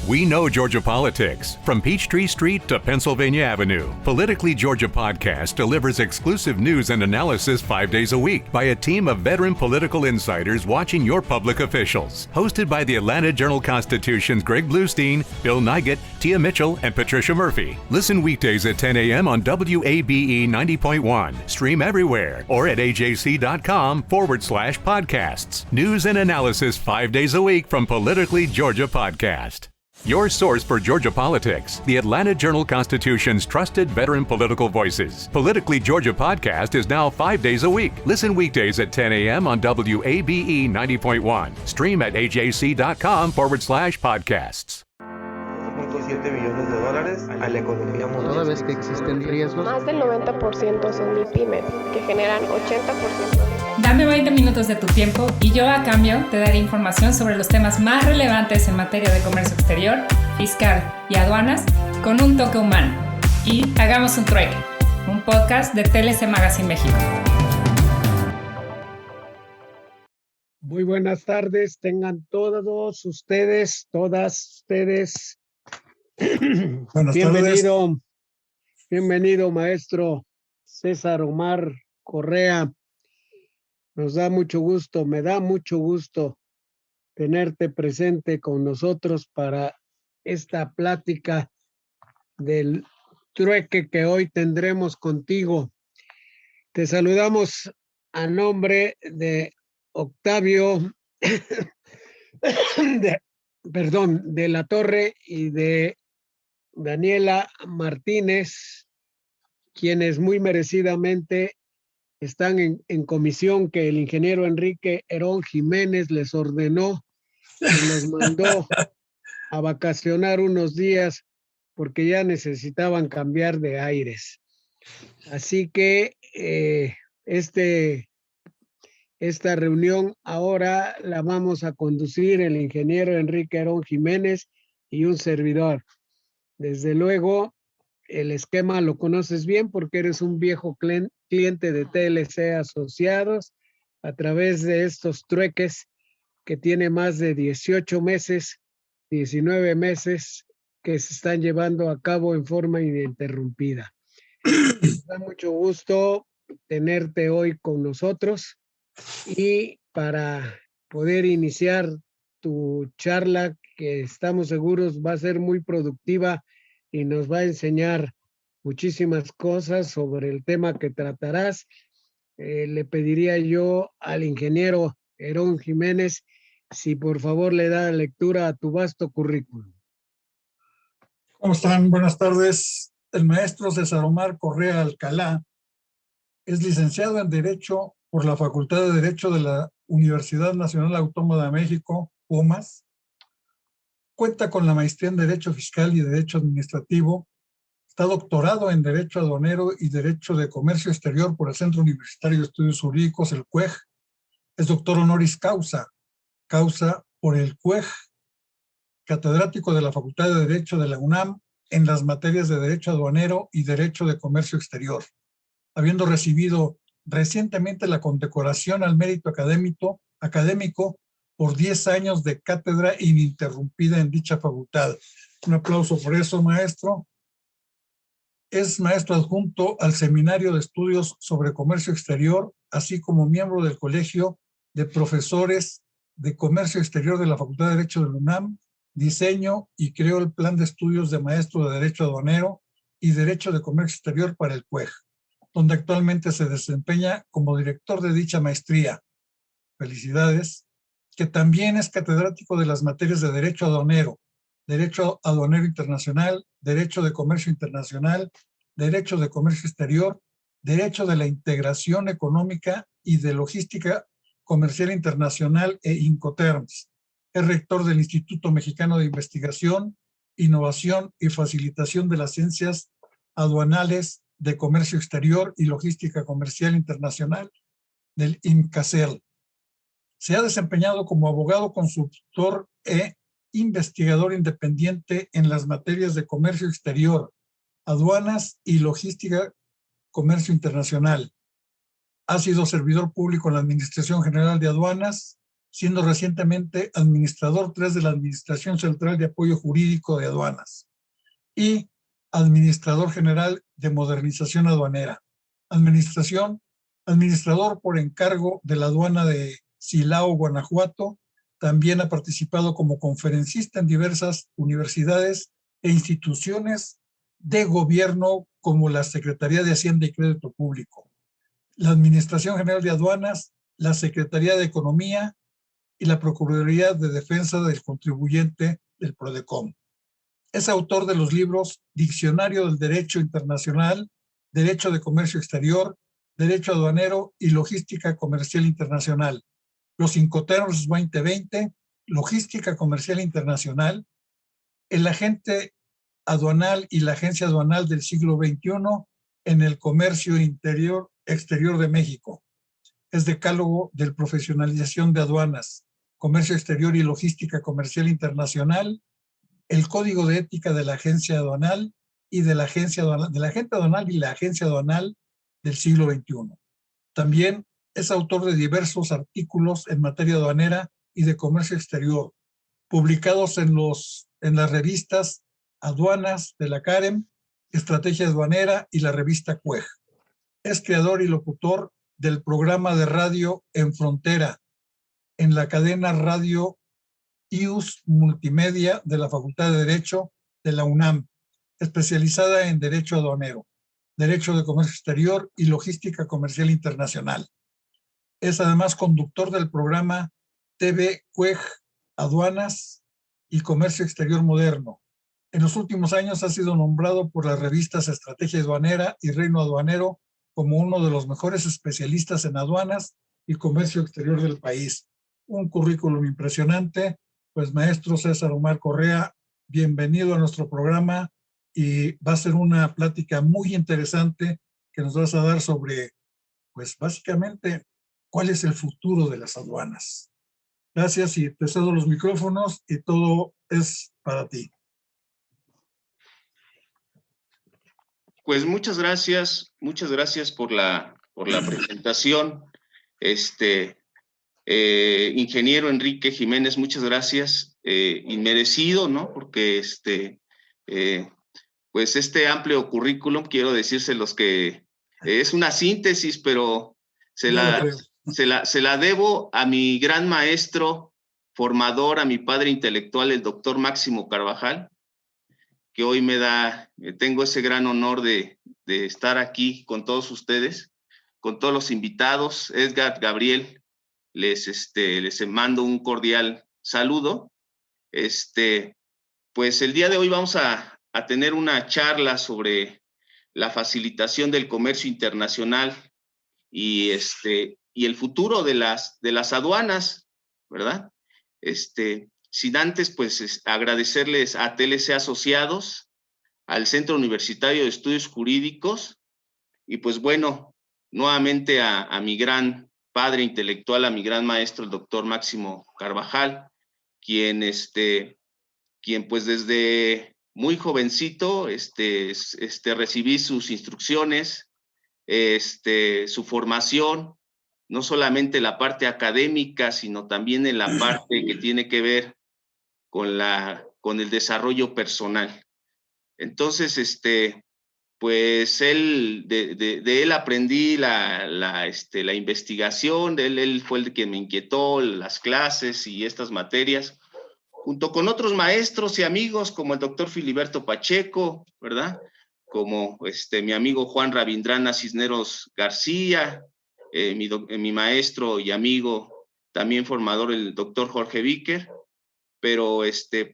We know Georgia politics. From Peachtree Street to Pennsylvania Avenue, Politically Georgia Podcast delivers exclusive news and analysis 5 days a week by a team of veteran political insiders watching your public officials. Hosted by the Atlanta Journal-Constitution's Greg Bluestein, Bill Nygut, Tia Mitchell, and Patricia Murphy. Listen weekdays at 10 a.m. on WABE 90.1. Stream everywhere or at ajc.com/podcasts. News and analysis 5 days a week from Politically Georgia Podcast. Your source for Georgia politics, the Atlanta Journal-Constitution's trusted veteran political voices. Politically Georgia Podcast is now 5 days a week. Listen weekdays at 10 a.m. on WABE 90.1. Stream at ajc.com/podcasts. $7 billones a la economía mundial. Toda vez que existen riesgos. Más del 90% son MIPYMES, que generan 80%. Dame 20 minutos de tu tiempo y yo a cambio te daré información sobre los temas más relevantes en materia de comercio exterior, fiscal y aduanas con un toque humano. Y hagamos un trueque, un podcast de TLC Magazine México. Muy buenas tardes, tengan todas ustedes. Buenas tardes. Bienvenido, maestro César Omar Correa. Nos da mucho gusto, me da mucho gusto tenerte presente con nosotros para esta plática del trueque que hoy tendremos contigo. Te saludamos a nombre de Octavio, de la Torre y de Daniela Martínez, quienes muy merecidamente están en comisión que el ingeniero Enrique Herón Jiménez les ordenó y los mandó a vacacionar unos días porque ya necesitaban cambiar de aires. Así que esta reunión ahora la vamos a conducir el ingeniero Enrique Herón Jiménez y un servidor. Desde luego, el esquema lo conoces bien porque eres un viejo cliente de TLC Asociados a través de estos trueques que tiene más de 18 meses, 19 meses que se están llevando a cabo en forma ininterrumpida. Me da mucho gusto tenerte hoy con nosotros y para poder iniciar tu charla, que estamos seguros va a ser muy productiva y nos va a enseñar muchísimas cosas sobre el tema que tratarás. Le pediría yo al ingeniero Herón Jiménez si por favor le da lectura a tu vasto currículum. ¿Cómo están? Buenas tardes. El maestro César Omar Correa Alcalá es licenciado en Derecho por la Facultad de Derecho de la Universidad Nacional Autónoma de México, UMAS. Cuenta con la maestría en Derecho Fiscal y Derecho Administrativo. Está doctorado en Derecho Aduanero y Derecho de Comercio Exterior por el Centro Universitario de Estudios Jurídicos, el CUEJ. Es doctor honoris causa por el CUEJ, catedrático de la Facultad de Derecho de la UNAM en las materias de Derecho Aduanero y Derecho de Comercio Exterior, habiendo recibido recientemente la condecoración al mérito académico por 10 años de cátedra ininterrumpida en dicha facultad. Un aplauso por eso, maestro. Es maestro adjunto al Seminario de Estudios sobre Comercio Exterior, así como miembro del Colegio de Profesores de Comercio Exterior de la Facultad de Derecho de la UNAM. Diseño y creó el plan de estudios de maestro de Derecho Aduanero y Derecho de Comercio Exterior para el CUEJ, donde actualmente se desempeña como director de dicha maestría. Felicidades. Que también es catedrático de las materias de Derecho Aduanero, Derecho Aduanero Internacional, Derecho de Comercio Internacional, Derecho de Comercio Exterior, Derecho de la Integración Económica y de Logística Comercial Internacional e Incoterms. Es rector del Instituto Mexicano de Investigación, Innovación y Facilitación de las Ciencias Aduanales de Comercio Exterior y Logística Comercial Internacional del IMCACEL. Se ha desempeñado como abogado consultor e investigador independiente en las materias de comercio exterior, aduanas y logística, comercio internacional. Ha sido servidor público en la Administración General de Aduanas, siendo recientemente administrador 3 de la Administración Central de Apoyo Jurídico de Aduanas y administrador general de Modernización Aduanera. Administrador por encargo de la aduana de Silao, Guanajuato. También ha participado como conferencista en diversas universidades e instituciones de gobierno como la Secretaría de Hacienda y Crédito Público, la Administración General de Aduanas, la Secretaría de Economía y la Procuraduría de Defensa del Contribuyente del PRODECON. Es autor de los libros Diccionario del Derecho Internacional, Derecho de Comercio Exterior, Derecho Aduanero y Logística Comercial Internacional, Los Incoterms 2020, Logística Comercial Internacional, El Agente Aduanal y la Agencia Aduanal del siglo XXI en el Comercio Exterior de México. Es decálogo de Profesionalización de Aduanas, Comercio Exterior y Logística Comercial Internacional, el Código de Ética de la Agencia Aduanal y de la Agente Aduanal y la Agencia Aduanal del siglo XXI. También es autor de diversos artículos en materia aduanera y de comercio exterior, publicados en las revistas Aduanas de la CAREM, Estrategia Aduanera y la revista CUEG. Es creador y locutor del programa de radio En Frontera, en la cadena radio IUS Multimedia de la Facultad de Derecho de la UNAM, especializada en Derecho Aduanero, Derecho de Comercio Exterior y Logística Comercial Internacional. Es además conductor del programa TV CUEG Aduanas y Comercio Exterior Moderno. En los últimos años ha sido nombrado por las revistas Estrategia Aduanera y Reino Aduanero como uno de los mejores especialistas en aduanas y comercio exterior del país. Un currículum impresionante. Pues maestro César Omar Correa, bienvenido a nuestro programa y va a ser una plática muy interesante que nos vas a dar sobre, pues básicamente, cuál es el futuro de las aduanas. Gracias y te cedo los micrófonos y todo es para ti. Pues muchas gracias por la presentación. Ingeniero Enrique Jiménez, muchas gracias. Inmerecido, ¿no? Porque pues este amplio currículum, quiero decírselos que es una síntesis, pero se la debo a mi gran maestro, formador, a mi padre intelectual, el doctor Máximo Carvajal, que hoy tengo ese gran honor de estar aquí con todos ustedes, con todos los invitados. Edgar, Gabriel, les mando un cordial saludo. Pues el día de hoy vamos a tener una charla sobre la facilitación del comercio internacional y el futuro de las aduanas, ¿verdad? Sin antes, pues, agradecerles a TLC Asociados, al Centro Universitario de Estudios Jurídicos, y pues bueno, nuevamente a mi gran padre intelectual, a mi gran maestro, el doctor Máximo Carvajal, quien pues desde muy jovencito, recibí sus instrucciones, su formación, no solamente la parte académica, sino también en la parte que tiene que ver con el desarrollo personal. Entonces, pues de él aprendí la investigación, él fue el que me inquietó las clases y estas materias, junto con otros maestros y amigos como el doctor Filiberto Pacheco, ¿verdad? Como mi amigo Juan Rabindrana Cisneros García, mi maestro y amigo, también formador, el doctor Jorge Víquer, pero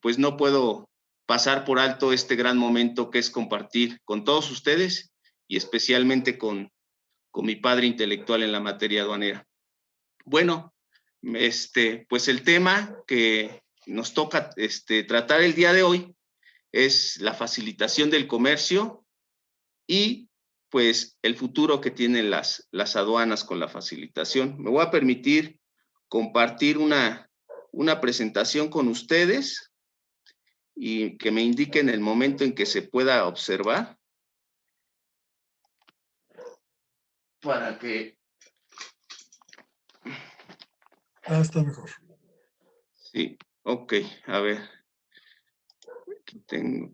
pues no puedo pasar por alto este gran momento que es compartir con todos ustedes y especialmente con mi padre intelectual en la materia aduanera. Bueno, pues el tema que nos toca tratar el día de hoy es la facilitación del comercio y pues el futuro que tienen las aduanas con la facilitación. Me voy a permitir compartir una presentación con ustedes y que me indiquen el momento en que se pueda observar para que... Está mejor. Sí, ok, a ver. Aquí tengo.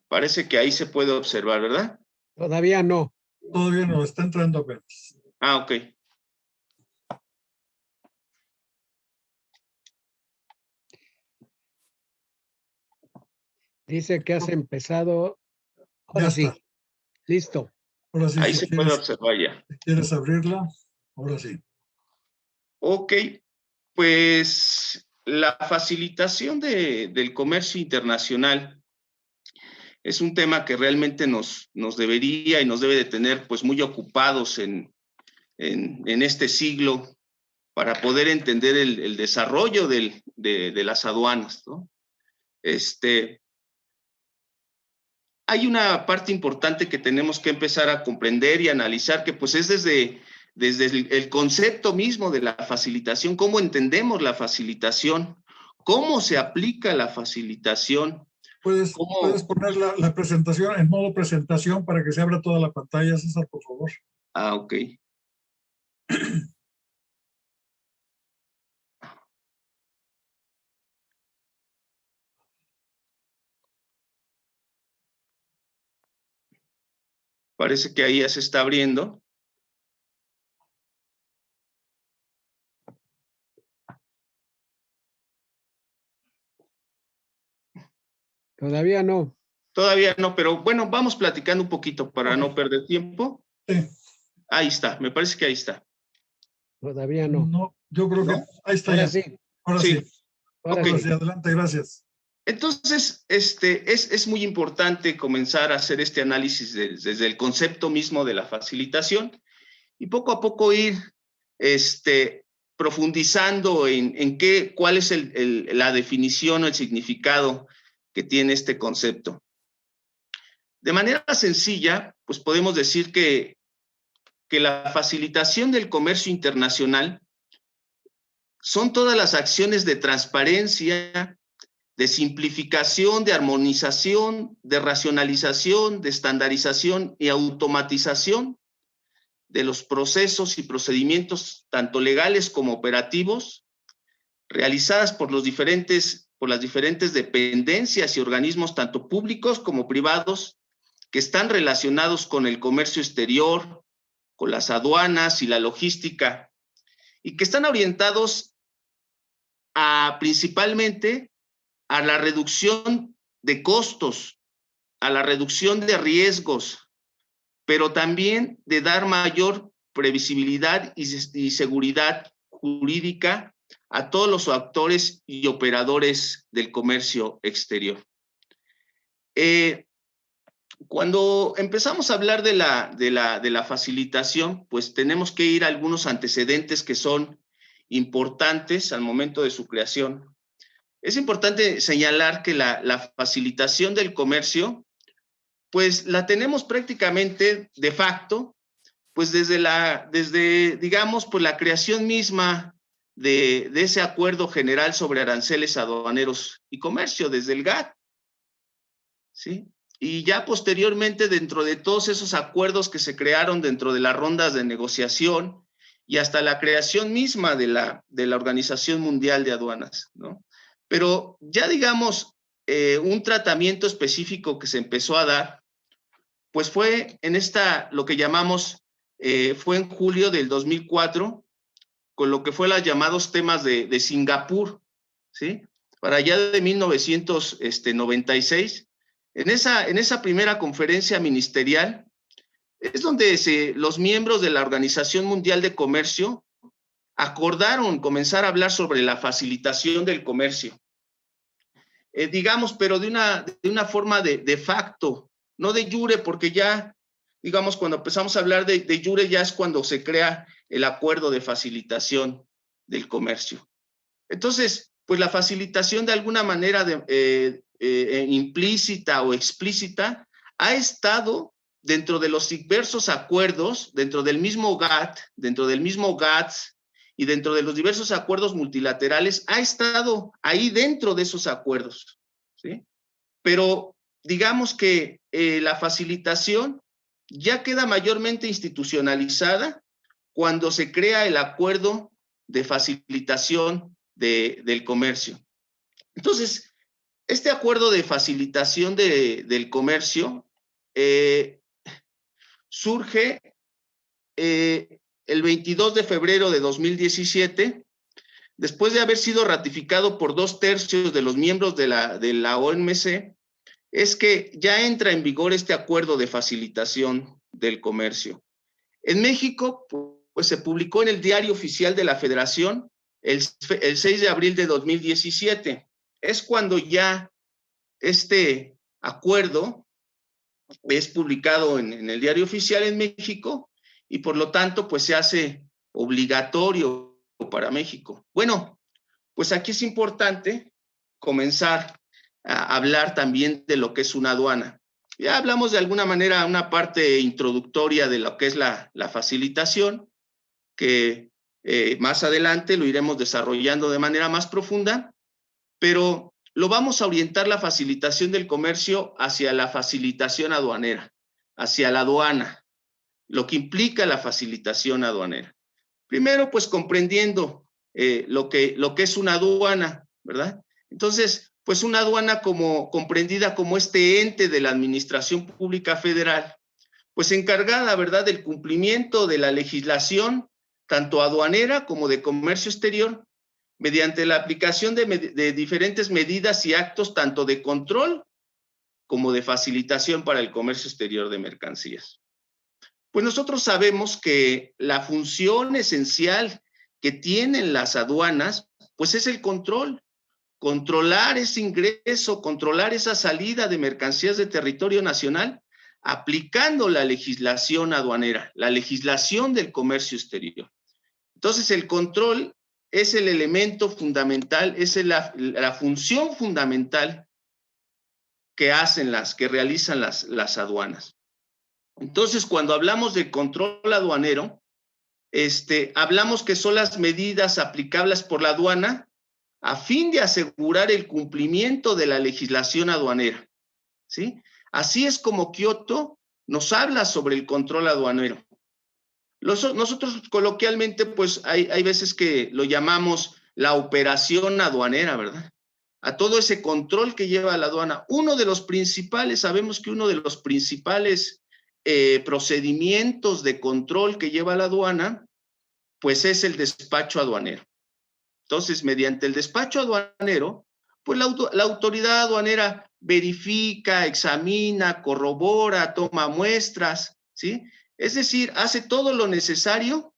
Parece que ahí se puede observar, ¿verdad? Todavía no. Todavía no, está entrando apenas. Ah, ok. Dice que has empezado. Ahora Ya sí. está. Listo. Ahora sí, Ahí si se puede quieres, observar ya. si quieres abrirla, ahora sí. Ok, pues la facilitación del comercio internacional es un tema que realmente nos debería y nos debe de tener pues muy ocupados en este siglo para poder entender el desarrollo de las aduanas, ¿no? Hay una parte importante que tenemos que empezar a comprender y analizar, que pues es desde el concepto mismo de la facilitación, cómo entendemos la facilitación, cómo se aplica la facilitación. Puedes poner la presentación en modo presentación para que se abra toda la pantalla, César, por favor. Ah, ok. Parece que ahí ya se está abriendo. Todavía no. Todavía no, pero bueno, vamos platicando un poquito para no perder tiempo. Sí. Ahí está, me parece que ahí está. Todavía no. No, yo creo que ahí está Ahora ya. sí. Ahora sí. Ahora Ok. sí. Adelante, gracias. Entonces, es muy importante comenzar a hacer este análisis desde el concepto mismo de la facilitación y poco a poco ir profundizando en cuál es la definición o el significado que tiene este concepto. De manera sencilla, pues podemos decir que la facilitación del comercio internacional son todas las acciones de transparencia, de simplificación, de armonización, de racionalización, de estandarización y automatización de los procesos y procedimientos, tanto legales como operativos, realizadas por las diferentes dependencias y organismos, tanto públicos como privados, que están relacionados con el comercio exterior, con las aduanas y la logística, y que están orientados principalmente a la reducción de costos, a la reducción de riesgos, pero también de dar mayor previsibilidad y seguridad jurídica a todos los actores y operadores del comercio exterior. Cuando empezamos a hablar de la facilitación, pues tenemos que ir a algunos antecedentes que son importantes al momento de su creación. Es importante señalar que la facilitación del comercio, pues la tenemos prácticamente de facto, pues desde digamos, pues la creación misma de ese acuerdo general sobre aranceles aduaneros y comercio, desde el GATT, ¿sí? Y ya posteriormente, dentro de todos esos acuerdos que se crearon dentro de las rondas de negociación y hasta la creación misma de la Organización Mundial de Aduanas, ¿no? Pero ya digamos, un tratamiento específico que se empezó a dar, pues fue en lo que llamamos, fue en julio del 2004, con lo que fue los llamados temas de Singapur, ¿sí? Para allá de 1996, en esa primera conferencia ministerial, es donde los miembros de la Organización Mundial de Comercio acordaron comenzar a hablar sobre la facilitación del comercio. Digamos, pero de una forma de facto, no de jure, porque ya, digamos, cuando empezamos a hablar de jure, ya es cuando se crea el acuerdo de facilitación del comercio. Entonces, pues la facilitación de alguna manera implícita o explícita ha estado dentro de los diversos acuerdos, dentro del mismo GATT, dentro del mismo GATS y dentro de los diversos acuerdos multilaterales, ha estado ahí dentro de esos acuerdos, ¿sí? Pero digamos que la facilitación ya queda mayormente institucionalizada cuando se crea el acuerdo de facilitación del comercio. Entonces, este acuerdo de facilitación del comercio surge el 22 de febrero de 2017, después de haber sido ratificado por 2/3 de los miembros de la OMC, es que ya entra en vigor este acuerdo de facilitación del comercio. En México, pues se publicó en el Diario Oficial de la Federación el 6 de abril de 2017. Es cuando ya este acuerdo es publicado en el Diario Oficial en México y por lo tanto pues se hace obligatorio para México. Bueno, pues aquí es importante comenzar a hablar también de lo que es una aduana. Ya hablamos de alguna manera una parte introductoria de lo que es la facilitación, que más adelante lo iremos desarrollando de manera más profunda, pero lo vamos a orientar la facilitación del comercio hacia la facilitación aduanera, hacia la aduana, lo que implica la facilitación aduanera. Primero, pues comprendiendo lo que es una aduana, ¿verdad? Entonces, pues una aduana comprendida como este ente de la Administración Pública Federal, pues encargada, ¿verdad?, del cumplimiento de la legislación, tanto aduanera como de comercio exterior, mediante la aplicación de diferentes medidas y actos, tanto de control como de facilitación para el comercio exterior de mercancías. Pues nosotros sabemos que la función esencial que tienen las aduanas, pues es el control. Controlar ese ingreso, controlar esa salida de mercancías de territorio nacional, aplicando la legislación aduanera, la legislación del comercio exterior. Entonces, el control es el elemento fundamental, es la función fundamental que realizan las aduanas. Entonces, cuando hablamos de control aduanero, hablamos que son las medidas aplicables por la aduana a fin de asegurar el cumplimiento de la legislación aduanera, ¿sí? Así es como Kioto nos habla sobre el control aduanero. Nosotros coloquialmente, pues hay veces que lo llamamos la operación aduanera, ¿verdad? A todo ese control que lleva la aduana. Sabemos que uno de los principales procedimientos de control que lleva la aduana, pues es el despacho aduanero. Entonces, mediante el despacho aduanero, pues la autoridad aduanera verifica, examina, corrobora, toma muestras, ¿sí? Es decir, hace todo lo necesario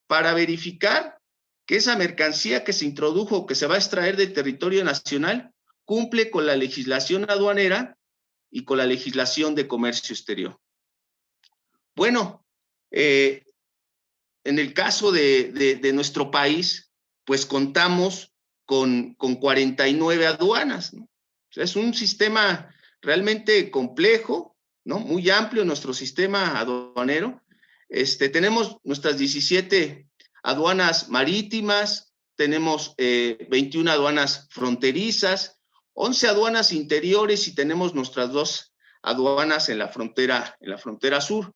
para verificar que esa mercancía que se introdujo o que se va a extraer del territorio nacional cumple con la legislación aduanera y con la legislación de comercio exterior. Bueno, en el caso de nuestro país, pues contamos con 49 aduanas, ¿no? O sea, es un sistema realmente complejo, ¿no? Muy amplio nuestro sistema aduanero. Tenemos nuestras 17 aduanas marítimas, tenemos 21 aduanas fronterizas, 11 aduanas interiores y tenemos nuestras 2 aduanas en la frontera sur.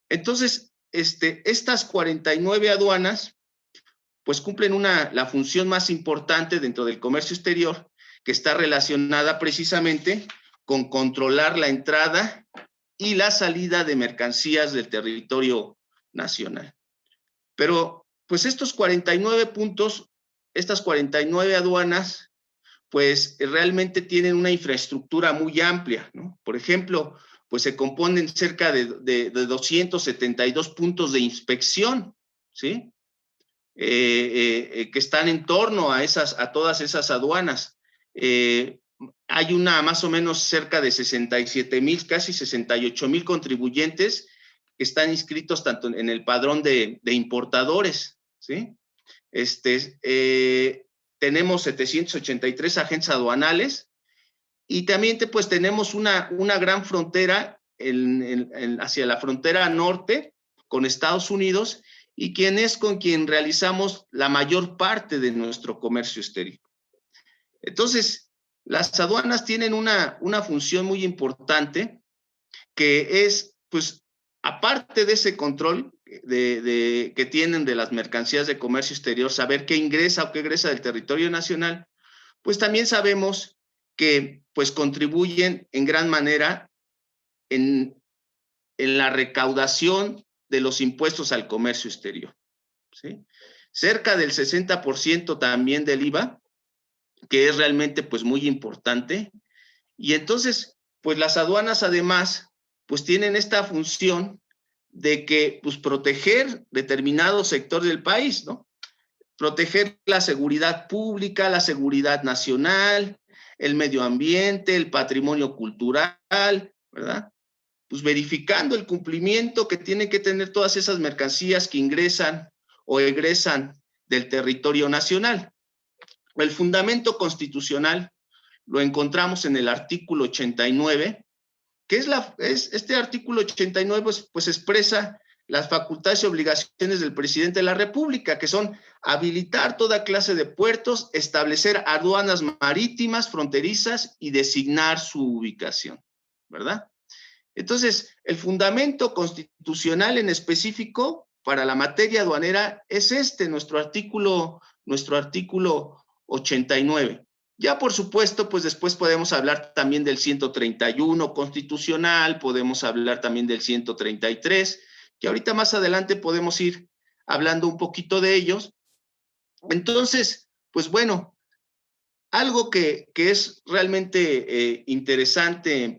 Entonces, estas 49 aduanas pues cumplen la función más importante dentro del comercio exterior, que está relacionada precisamente con controlar la entrada y la salida de mercancías del territorio nacional. Pero, pues estos 49 puntos, estas 49 aduanas, pues realmente tienen una infraestructura muy amplia, ¿no? Por ejemplo, pues se componen cerca de 272 puntos de inspección, ¿sí? Que están en torno a todas esas aduanas. Hay más o menos cerca de 67,000, casi 68,000 contribuyentes que están inscritos tanto en el padrón de importadores, ¿sí? Tenemos 783 agentes aduanales y también pues tenemos una gran frontera hacia la frontera norte con Estados Unidos, y con quien realizamos la mayor parte de nuestro comercio exterior. Entonces, las aduanas tienen una función muy importante, que es, pues, aparte de ese control, que tienen de las mercancías de comercio exterior, saber qué ingresa o qué egresa del territorio nacional, pues también sabemos que pues contribuyen en gran manera en la recaudación de los impuestos al comercio exterior, ¿sí? Cerca del 60% también del IVA, que es realmente pues muy importante. Y entonces, pues las aduanas además, pues tienen esta función de que, pues proteger determinado sector del país, ¿no? Proteger la seguridad pública, la seguridad nacional, el medio ambiente, el patrimonio cultural, ¿verdad? Pues verificando el cumplimiento que tienen que tener todas esas mercancías que ingresan o egresan del territorio nacional. El fundamento constitucional lo encontramos en el artículo 89, que este artículo 89 pues expresa las facultades y obligaciones del presidente de la República, que son habilitar toda clase de puertos, establecer aduanas marítimas, fronterizas y designar su ubicación, ¿verdad? Entonces, el fundamento constitucional en específico para la materia aduanera es nuestro artículo 89. Ya, por supuesto, pues después podemos hablar también del 131 constitucional, podemos hablar también del 133, que ahorita más adelante podemos ir hablando un poquito de ellos. Entonces, pues bueno, algo que es realmente interesante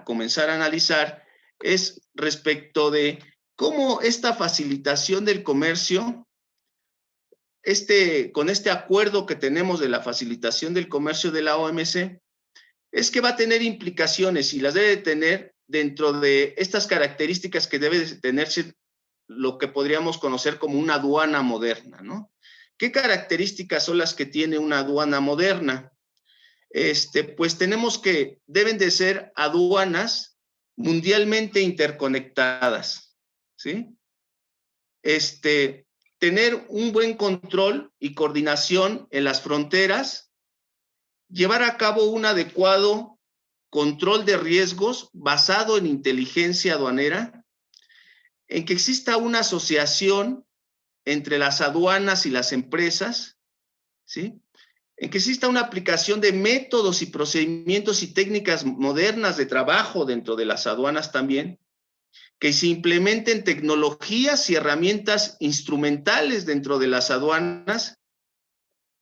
comenzar a analizar es respecto de cómo esta facilitación del comercio, con este acuerdo que tenemos de la facilitación del comercio de la OMC, es que va a tener implicaciones y las debe de tener dentro de estas características que debe de tenerse lo que podríamos conocer como una aduana moderna, ¿no? ¿Qué características son las que tiene una aduana moderna? Pues tenemos que deben de ser aduanas mundialmente interconectadas, ¿sí? Tener un buen control y coordinación en las fronteras, llevar a cabo un adecuado control de riesgos basado en inteligencia aduanera, en que exista una asociación entre las aduanas y las empresas, ¿sí? En que exista una aplicación de métodos y procedimientos y técnicas modernas de trabajo dentro de las aduanas también, que se implementen tecnologías y herramientas instrumentales dentro de las aduanas,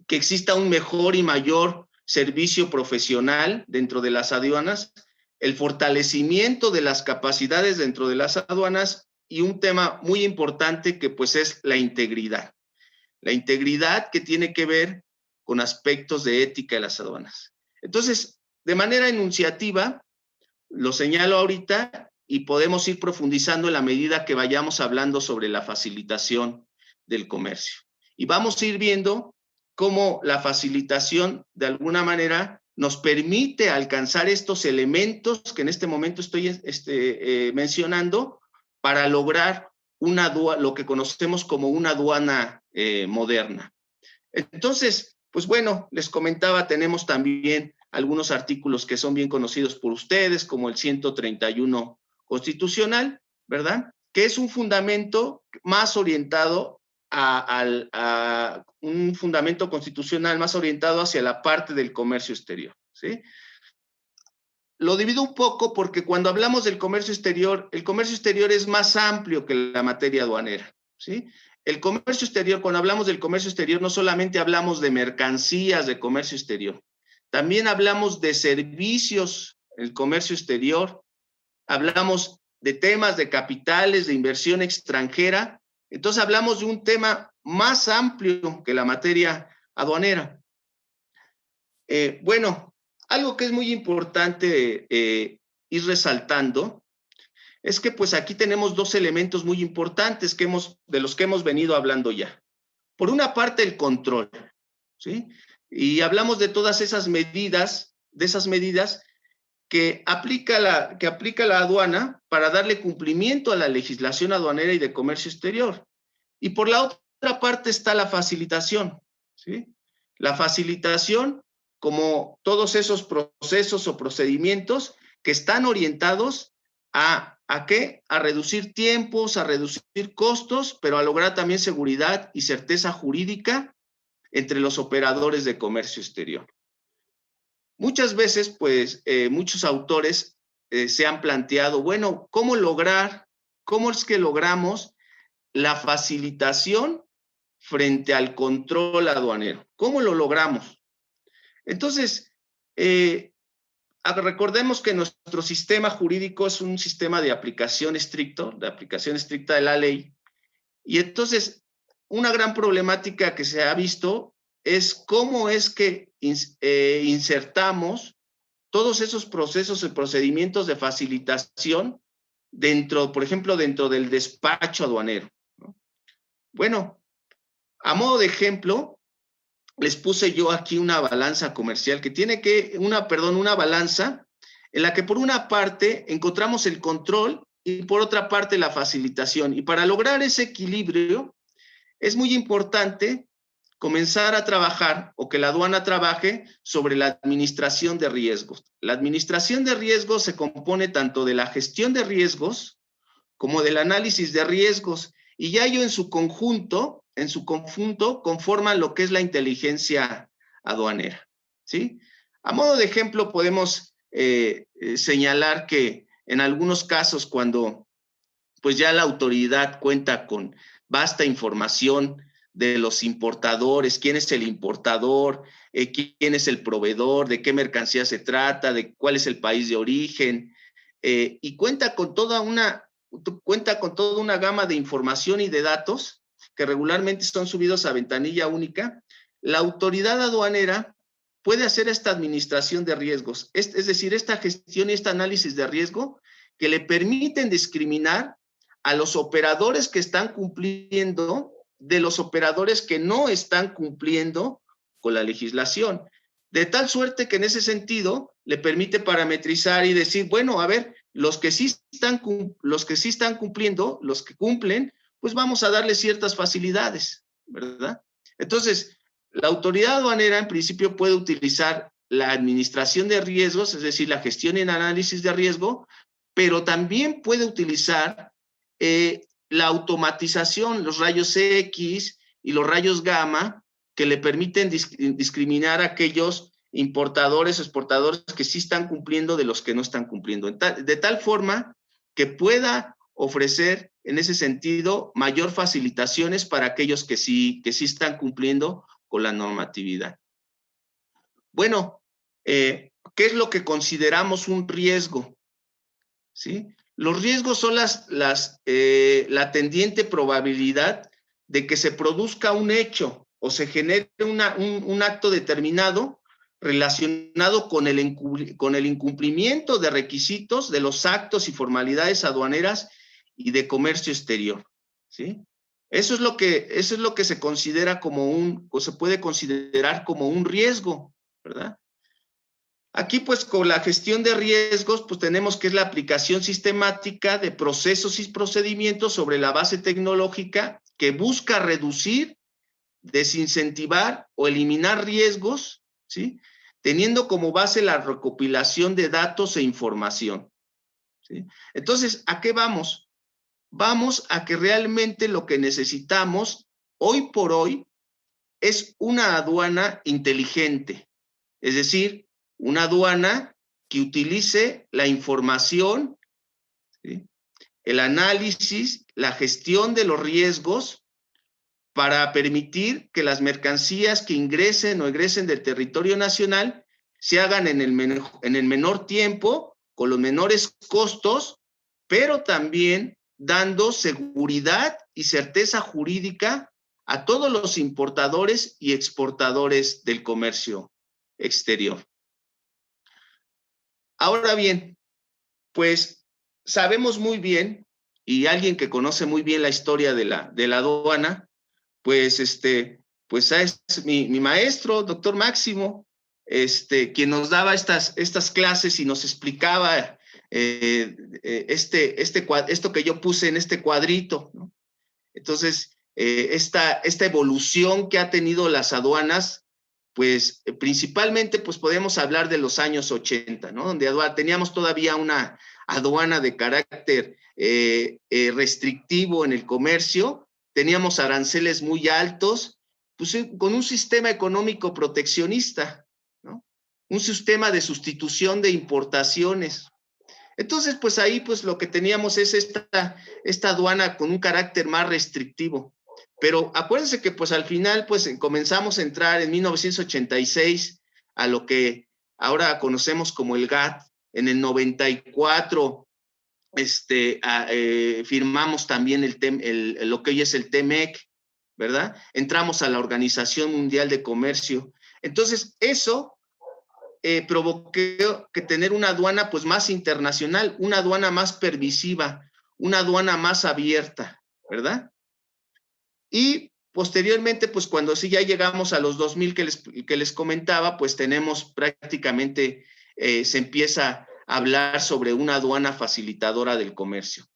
que exista un mejor y mayor servicio profesional dentro de las aduanas, el fortalecimiento de las capacidades dentro de las aduanas y un tema muy importante que pues es la integridad. La integridad que tiene que ver con aspectos de ética de las aduanas. Entonces, de manera enunciativa, lo señalo ahorita y podemos ir profundizando en la medida que vayamos hablando sobre la facilitación del comercio. Y vamos a ir viendo cómo la facilitación, de alguna manera, nos permite alcanzar estos elementos que en este momento estoy mencionando para lograr lo que conocemos como una aduana moderna. Entonces, pues bueno, les comentaba, tenemos también algunos artículos que son bien conocidos por ustedes, como el 131 constitucional, ¿verdad? Que es un fundamento más orientado a un fundamento constitucional más orientado hacia la parte del comercio exterior, ¿sí? Lo divido un poco porque cuando hablamos del comercio exterior, el comercio exterior es más amplio que la materia aduanera, ¿sí? El comercio exterior, cuando hablamos del comercio exterior, no solamente hablamos de mercancías de comercio exterior, también hablamos de servicios, el comercio exterior, hablamos de temas de capitales, de inversión extranjera. Entonces hablamos de un tema más amplio que la materia aduanera. Bueno, algo que es muy importante ir resaltando es que pues aquí tenemos dos elementos muy importantes de los que hemos venido hablando ya. Por una parte, el control, ¿sí? Y hablamos de todas esas medidas, que aplica la aduana para darle cumplimiento a la legislación aduanera y de comercio exterior. Y por la otra parte está la facilitación, ¿sí? La facilitación como todos esos procesos o procedimientos que están orientados ¿A qué? A reducir tiempos, a reducir costos, pero a lograr también seguridad y certeza jurídica entre los operadores de comercio exterior. Muchas veces, pues, muchos autores se han planteado, bueno, ¿cómo es que logramos la facilitación frente al control aduanero? ¿Cómo lo logramos? Entonces, recordemos que nuestro sistema jurídico es un sistema de aplicación estricta de la ley. Y entonces, una gran problemática que se ha visto es cómo es que insertamos todos esos procesos y procedimientos de facilitación por ejemplo, dentro del despacho aduanero, ¿no? Bueno, a modo de ejemplo, les puse yo aquí una balanza comercial que tiene una balanza en la que por una parte encontramos el control y por otra parte la facilitación. Y para lograr ese equilibrio es muy importante comenzar a trabajar o que la aduana trabaje sobre la administración de riesgos. La administración de riesgos se compone tanto de la gestión de riesgos como del análisis de riesgos, y ya ello en su conjunto conforman lo que es la inteligencia aduanera, ¿sí? A modo de ejemplo, podemos señalar que en algunos casos, cuando pues ya la autoridad cuenta con vasta información de los importadores, quién es el importador, quién es el proveedor, de qué mercancía se trata, de cuál es el país de origen, y cuenta con toda una gama de información y de datos que regularmente son subidos a ventanilla única. La autoridad aduanera puede hacer esta administración de riesgos, es decir, esta gestión y este análisis de riesgo que le permiten discriminar a los operadores que están cumpliendo de los operadores que no están cumpliendo con la legislación. De tal suerte que en ese sentido le permite parametrizar y decir, bueno, a ver, los que sí están cumpliendo, los que cumplen, pues vamos a darles ciertas facilidades, ¿verdad? Entonces, la autoridad aduanera en principio puede utilizar la administración de riesgos, es decir, la gestión y el análisis de riesgo, pero también puede utilizar la automatización, los rayos X y los rayos gamma, que le permiten discriminar a aquellos importadores o exportadores que sí están cumpliendo de los que no están cumpliendo, de tal forma que pueda ofrecer en ese sentido mayor facilitaciones para aquellos que sí están cumpliendo con la normatividad. Bueno, ¿qué es lo que consideramos un riesgo? ¿Sí? Los riesgos son la tendiente probabilidad de que se produzca un hecho o se genere un acto determinado relacionado con el incumplimiento de requisitos de los actos y formalidades aduaneras y de comercio exterior, ¿sí? Eso es lo que se considera o se puede considerar como un riesgo, ¿verdad? Aquí, pues, con la gestión de riesgos, pues tenemos que es la aplicación sistemática de procesos y procedimientos sobre la base tecnológica que busca reducir, desincentivar o eliminar riesgos, ¿sí? Teniendo como base la recopilación de datos e información, ¿sí? Entonces, ¿a qué vamos? Vamos a que realmente lo que necesitamos hoy por hoy es una aduana inteligente, es decir, una aduana que utilice la información, ¿sí?, el análisis, la gestión de los riesgos para permitir que las mercancías que ingresen o egresen del territorio nacional se hagan en el menor tiempo, con los menores costos, pero también dando seguridad y certeza jurídica a todos los importadores y exportadores del comercio exterior. Ahora bien, pues sabemos muy bien, y alguien que conoce muy bien la historia de la aduana, pues es mi maestro, doctor Máximo, quien nos daba estas clases y nos explicaba esto que yo puse en este cuadrito, ¿no? Entonces, esta evolución que ha tenido las aduanas, pues principalmente pues podemos hablar de los años 80, ¿no? Donde teníamos todavía una aduana de carácter restrictivo en el comercio, teníamos aranceles muy altos, pues, con un sistema económico proteccionista, ¿no? Un sistema de sustitución de importaciones. Entonces, pues ahí pues lo que teníamos es esta aduana con un carácter más restrictivo. Pero acuérdense que pues al final pues comenzamos a entrar en 1986 a lo que ahora conocemos como el GATT. En el 94 firmamos también lo que hoy es el TEMEC, ¿verdad? Entramos a la Organización Mundial de Comercio. Entonces, eso provocó que tener una aduana pues más internacional, una aduana más permisiva, una aduana más abierta, ¿verdad? Y posteriormente, pues cuando sí ya llegamos a los 2000 que les comentaba, pues tenemos prácticamente, se empieza a hablar sobre una aduana facilitadora del comercio,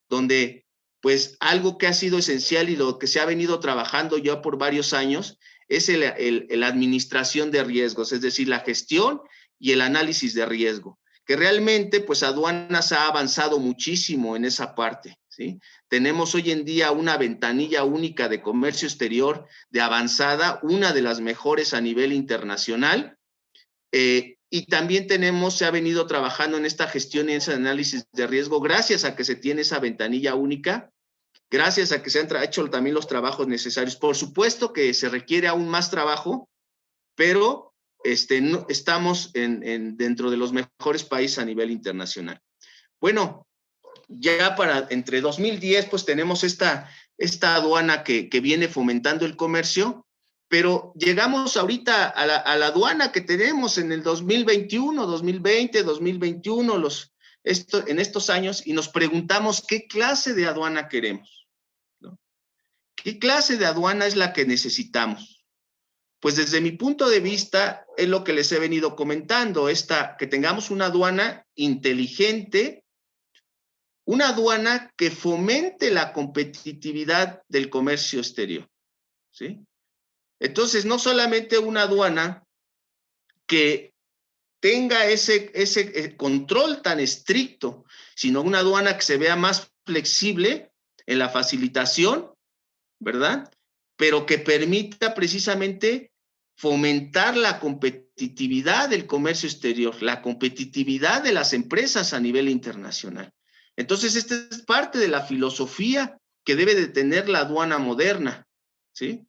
donde pues algo que ha sido esencial y lo que se ha venido trabajando ya por varios años es la administración de riesgos, es decir, la gestión y el análisis de riesgo, que realmente pues aduanas ha avanzado muchísimo en esa parte, ¿sí? Tenemos hoy en día una ventanilla única de comercio exterior de avanzada, una de las mejores a nivel internacional, y también se ha venido trabajando en esta gestión y ese análisis de riesgo gracias a que se tiene esa ventanilla única, gracias a que se han hecho también los trabajos necesarios. Por supuesto que se requiere aún más trabajo, pero estamos dentro de los mejores países a nivel internacional. Bueno, ya entre 2010, pues tenemos esta aduana que viene fomentando el comercio, pero llegamos ahorita a la aduana que tenemos en el 2021, 2020, 2021, en estos años, y nos preguntamos qué clase de aduana queremos, ¿no? ¿Qué clase de aduana es la que necesitamos? Pues desde mi punto de vista es lo que les he venido comentando, que tengamos una aduana inteligente, una aduana que fomente la competitividad del comercio exterior, ¿sí? Entonces, no solamente una aduana que tenga ese control tan estricto, sino una aduana que se vea más flexible en la facilitación, ¿verdad? Pero que permita precisamente fomentar la competitividad del comercio exterior, la competitividad de las empresas a nivel internacional. Entonces, esta es parte de la filosofía que debe de tener la aduana moderna, ¿sí?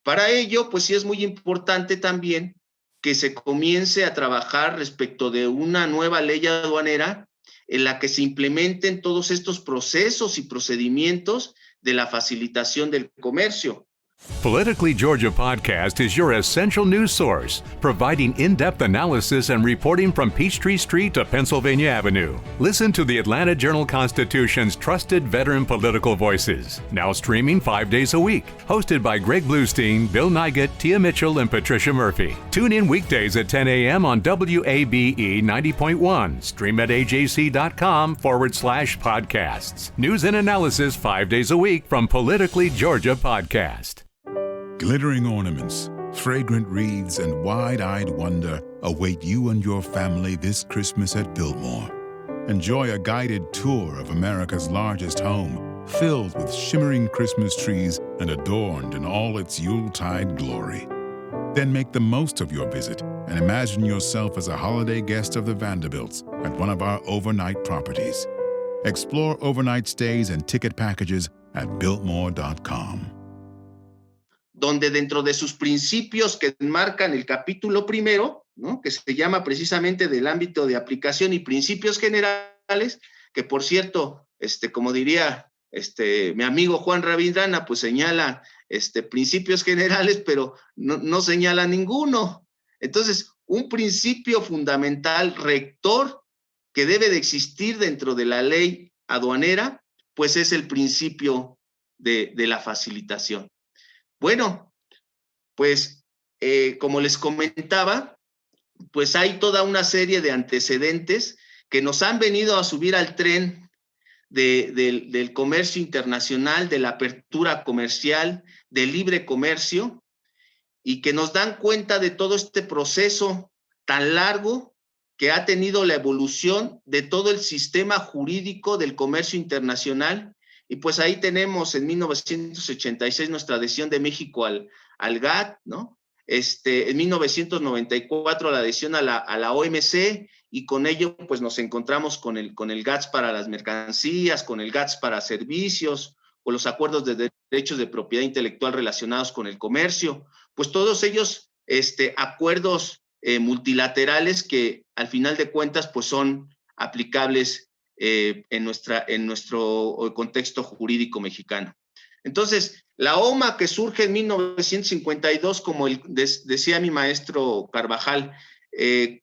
Para ello, pues sí es muy importante también que se comience a trabajar respecto de una nueva ley aduanera en la que se implementen todos estos procesos y procedimientos de la facilitación del comercio. Politically Georgia Podcast is your essential news source, providing in-depth analysis and reporting from Peachtree Street to Pennsylvania Avenue. Listen to the Atlanta Journal-Constitution's trusted veteran political voices, now streaming 5 days a week. Hosted by Greg Bluestein, Bill Nygut, Tia Mitchell, and Patricia Murphy. Tune in weekdays at 10 a.m. on WABE 90.1. Stream at ajc.com/podcasts. News and analysis 5 days a week from Politically Georgia Podcast. Glittering ornaments, fragrant wreaths, and wide-eyed wonder await you and your family this Christmas at Biltmore. Enjoy a guided tour of America's largest home, filled with shimmering Christmas trees and adorned in all its Yuletide glory. Then make the most of your visit and imagine yourself as a holiday guest of the Vanderbilts at one of our overnight properties. Explore overnight stays and ticket packages at Biltmore.com. Donde dentro de sus principios que enmarcan el capítulo primero, ¿no?, que se llama precisamente del ámbito de aplicación y principios generales, que por cierto, como diría mi amigo Juan Rabindrana, pues señala principios generales, pero no señala ninguno. Entonces, un principio fundamental rector que debe de existir dentro de la ley aduanera, pues es el principio de la facilitación. Bueno, pues como les comentaba, pues hay toda una serie de antecedentes que nos han venido a subir al tren del comercio internacional, de la apertura comercial, del libre comercio, y que nos dan cuenta de todo este proceso tan largo que ha tenido la evolución de todo el sistema jurídico del comercio internacional. Y pues ahí tenemos en 1986 nuestra adhesión de México al GATT, ¿no? En 1994 la adhesión a la OMC, y con ello pues nos encontramos con el GATS para las mercancías, con el GATS para servicios, con los acuerdos de derechos de propiedad intelectual relacionados con el comercio, pues todos ellos acuerdos multilaterales que al final de cuentas pues son aplicables en nuestro contexto jurídico mexicano. Entonces, la OMA, que surge en 1952, como decía mi maestro Carvajal,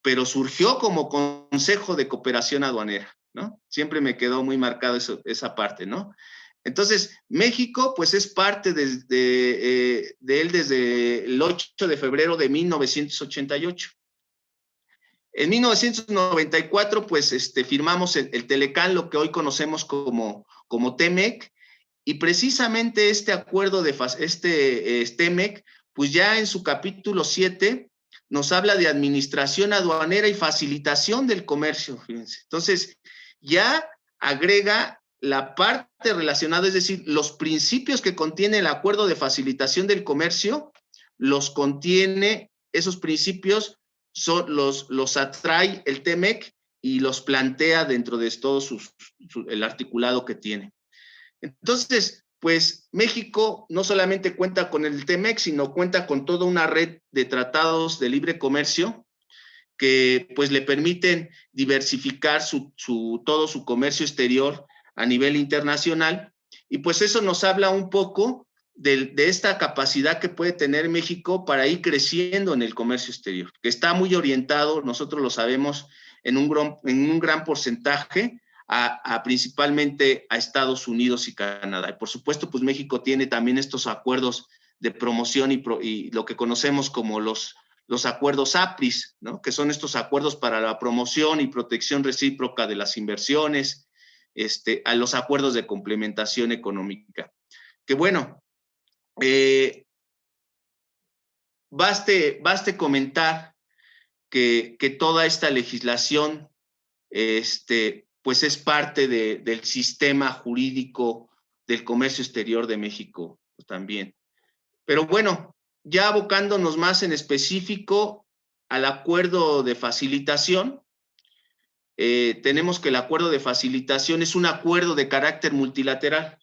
pero surgió como Consejo de Cooperación Aduanera, ¿no? Siempre me quedó muy marcado esa parte, ¿no? Entonces, México, pues es parte de él desde el 8 de febrero de 1988. En 1994, pues firmamos el Telecán, lo que hoy conocemos como TEMEC, y precisamente este acuerdo de TEMEC, pues ya en su capítulo 7 nos habla de administración aduanera y facilitación del comercio, fíjense. Entonces, ya agrega la parte relacionada, es decir, los principios que contiene el acuerdo de facilitación del comercio, los contiene, esos principios los atrae el TEMEC y los plantea dentro de todo el articulado que tiene. Entonces, pues México no solamente cuenta con el TEMEC, sino cuenta con toda una red de tratados de libre comercio que pues le permiten diversificar todo su comercio exterior a nivel internacional, y pues eso nos habla un poco de esta capacidad que puede tener México para ir creciendo en el comercio exterior, que está muy orientado, nosotros lo sabemos, en un gran porcentaje principalmente a Estados Unidos y Canadá. Y por supuesto, pues México tiene también estos acuerdos de promoción y lo que conocemos como los acuerdos APRIS, ¿no? Que son estos acuerdos para la promoción y protección recíproca de las inversiones, a los acuerdos de complementación económica. Que bueno, baste comentar que toda esta legislación pues es parte del sistema jurídico del comercio exterior de México pues, también. Pero bueno, ya abocándonos más en específico al acuerdo de facilitación, tenemos que el acuerdo de facilitación es un acuerdo de carácter multilateral,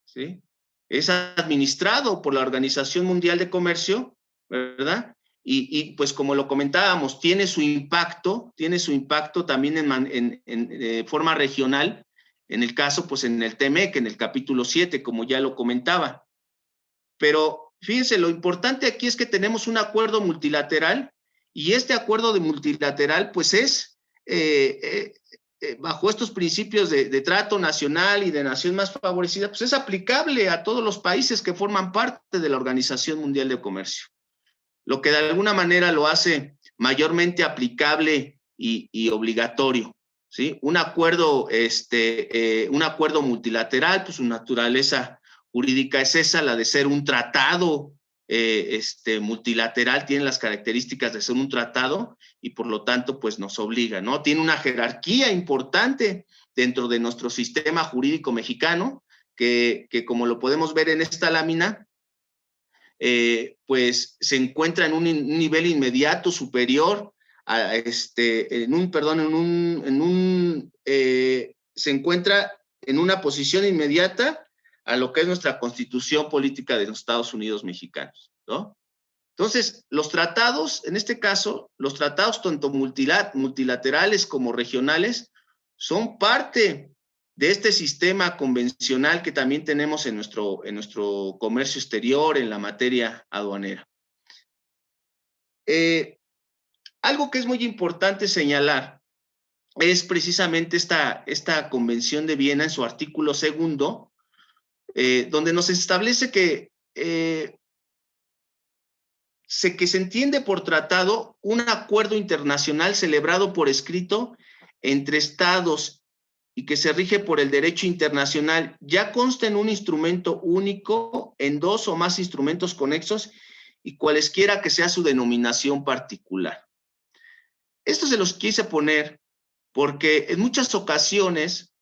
¿sí? Es administrado por la Organización Mundial de Comercio, ¿verdad? Y pues como lo comentábamos, tiene su impacto también en forma regional, en el caso, pues en el TEMEC, en el capítulo 7, como ya lo comentaba. Pero fíjense, lo importante aquí es que tenemos un acuerdo multilateral, y este acuerdo multilateral, pues es bajo estos principios de trato nacional y de nación más favorecida, pues es aplicable a todos los países que forman parte de la Organización Mundial de Comercio. Lo que de alguna manera lo hace mayormente aplicable y obligatorio, ¿sí? Un acuerdo multilateral, pues su naturaleza jurídica es esa, la de ser un tratado multilateral, tiene las características de ser un tratado y por lo tanto pues nos obliga, ¿no? Tiene una jerarquía importante dentro de nuestro sistema jurídico mexicano que como lo podemos ver en esta lámina, pues se encuentra en un nivel inmediato superior a se encuentra en una posición inmediata a lo que es nuestra Constitución Política de los Estados Unidos Mexicanos, ¿no? Entonces, los tratados, en este caso, los tratados tanto multilaterales como regionales son parte de este sistema convencional que también tenemos en nuestro comercio exterior, en la materia aduanera. Algo que es muy importante señalar es precisamente esta Convención de Viena en su artículo 2, donde nos establece que se entiende por tratado un acuerdo internacional celebrado por escrito entre estados y que se rige por el derecho internacional, ya consta en un instrumento único, en dos o más instrumentos conexos y cualesquiera que sea su denominación particular. esto se los quise poner porque en muchas ocasiones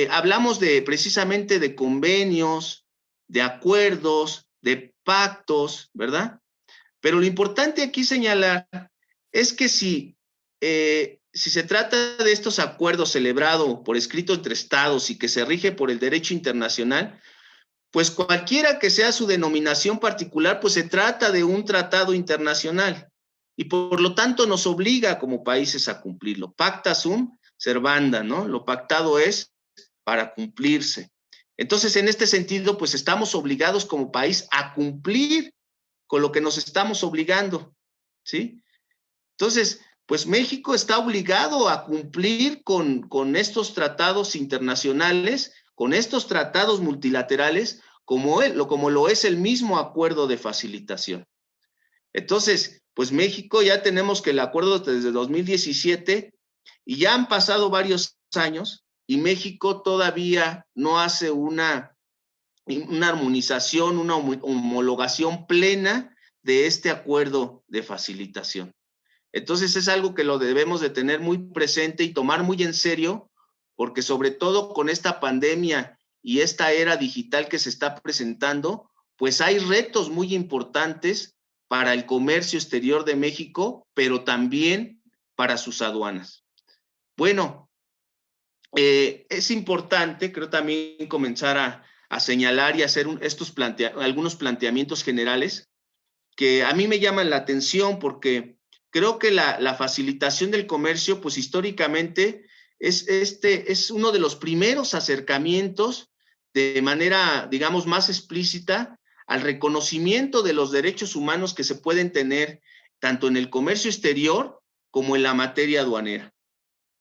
hablamos precisamente de convenios, de acuerdos, de pactos, ¿verdad? Pero lo importante aquí señalar es que si se trata de estos acuerdos celebrados por escrito entre estados y que se rige por el derecho internacional, pues cualquiera que sea su denominación particular, pues se trata de un tratado internacional y por lo tanto nos obliga como países a cumplirlo. Pacta sum servanda, ¿no? Lo pactado es para cumplirse. Entonces, en este sentido, pues estamos obligados como país a cumplir con lo que nos estamos obligando, ¿sí? Entonces, pues México está obligado a cumplir con estos tratados internacionales, con estos tratados multilaterales, como lo es el mismo acuerdo de facilitación. Entonces, pues México ya tenemos que el acuerdo desde 2017 y ya han pasado varios años y México todavía no hace una armonización, una homologación plena de este acuerdo de facilitación. Entonces es algo que lo debemos de tener muy presente y tomar muy en serio, porque sobre todo con esta pandemia y esta era digital que se está presentando, pues hay retos muy importantes para el comercio exterior de México, pero también para sus aduanas. Bueno, es importante, creo también comenzar a señalar y hacer algunos planteamientos generales que a mí me llaman la atención porque creo que la facilitación del comercio, pues históricamente es uno de los primeros acercamientos de manera, digamos, más explícita al reconocimiento de los derechos humanos que se pueden tener tanto en el comercio exterior como en la materia aduanera,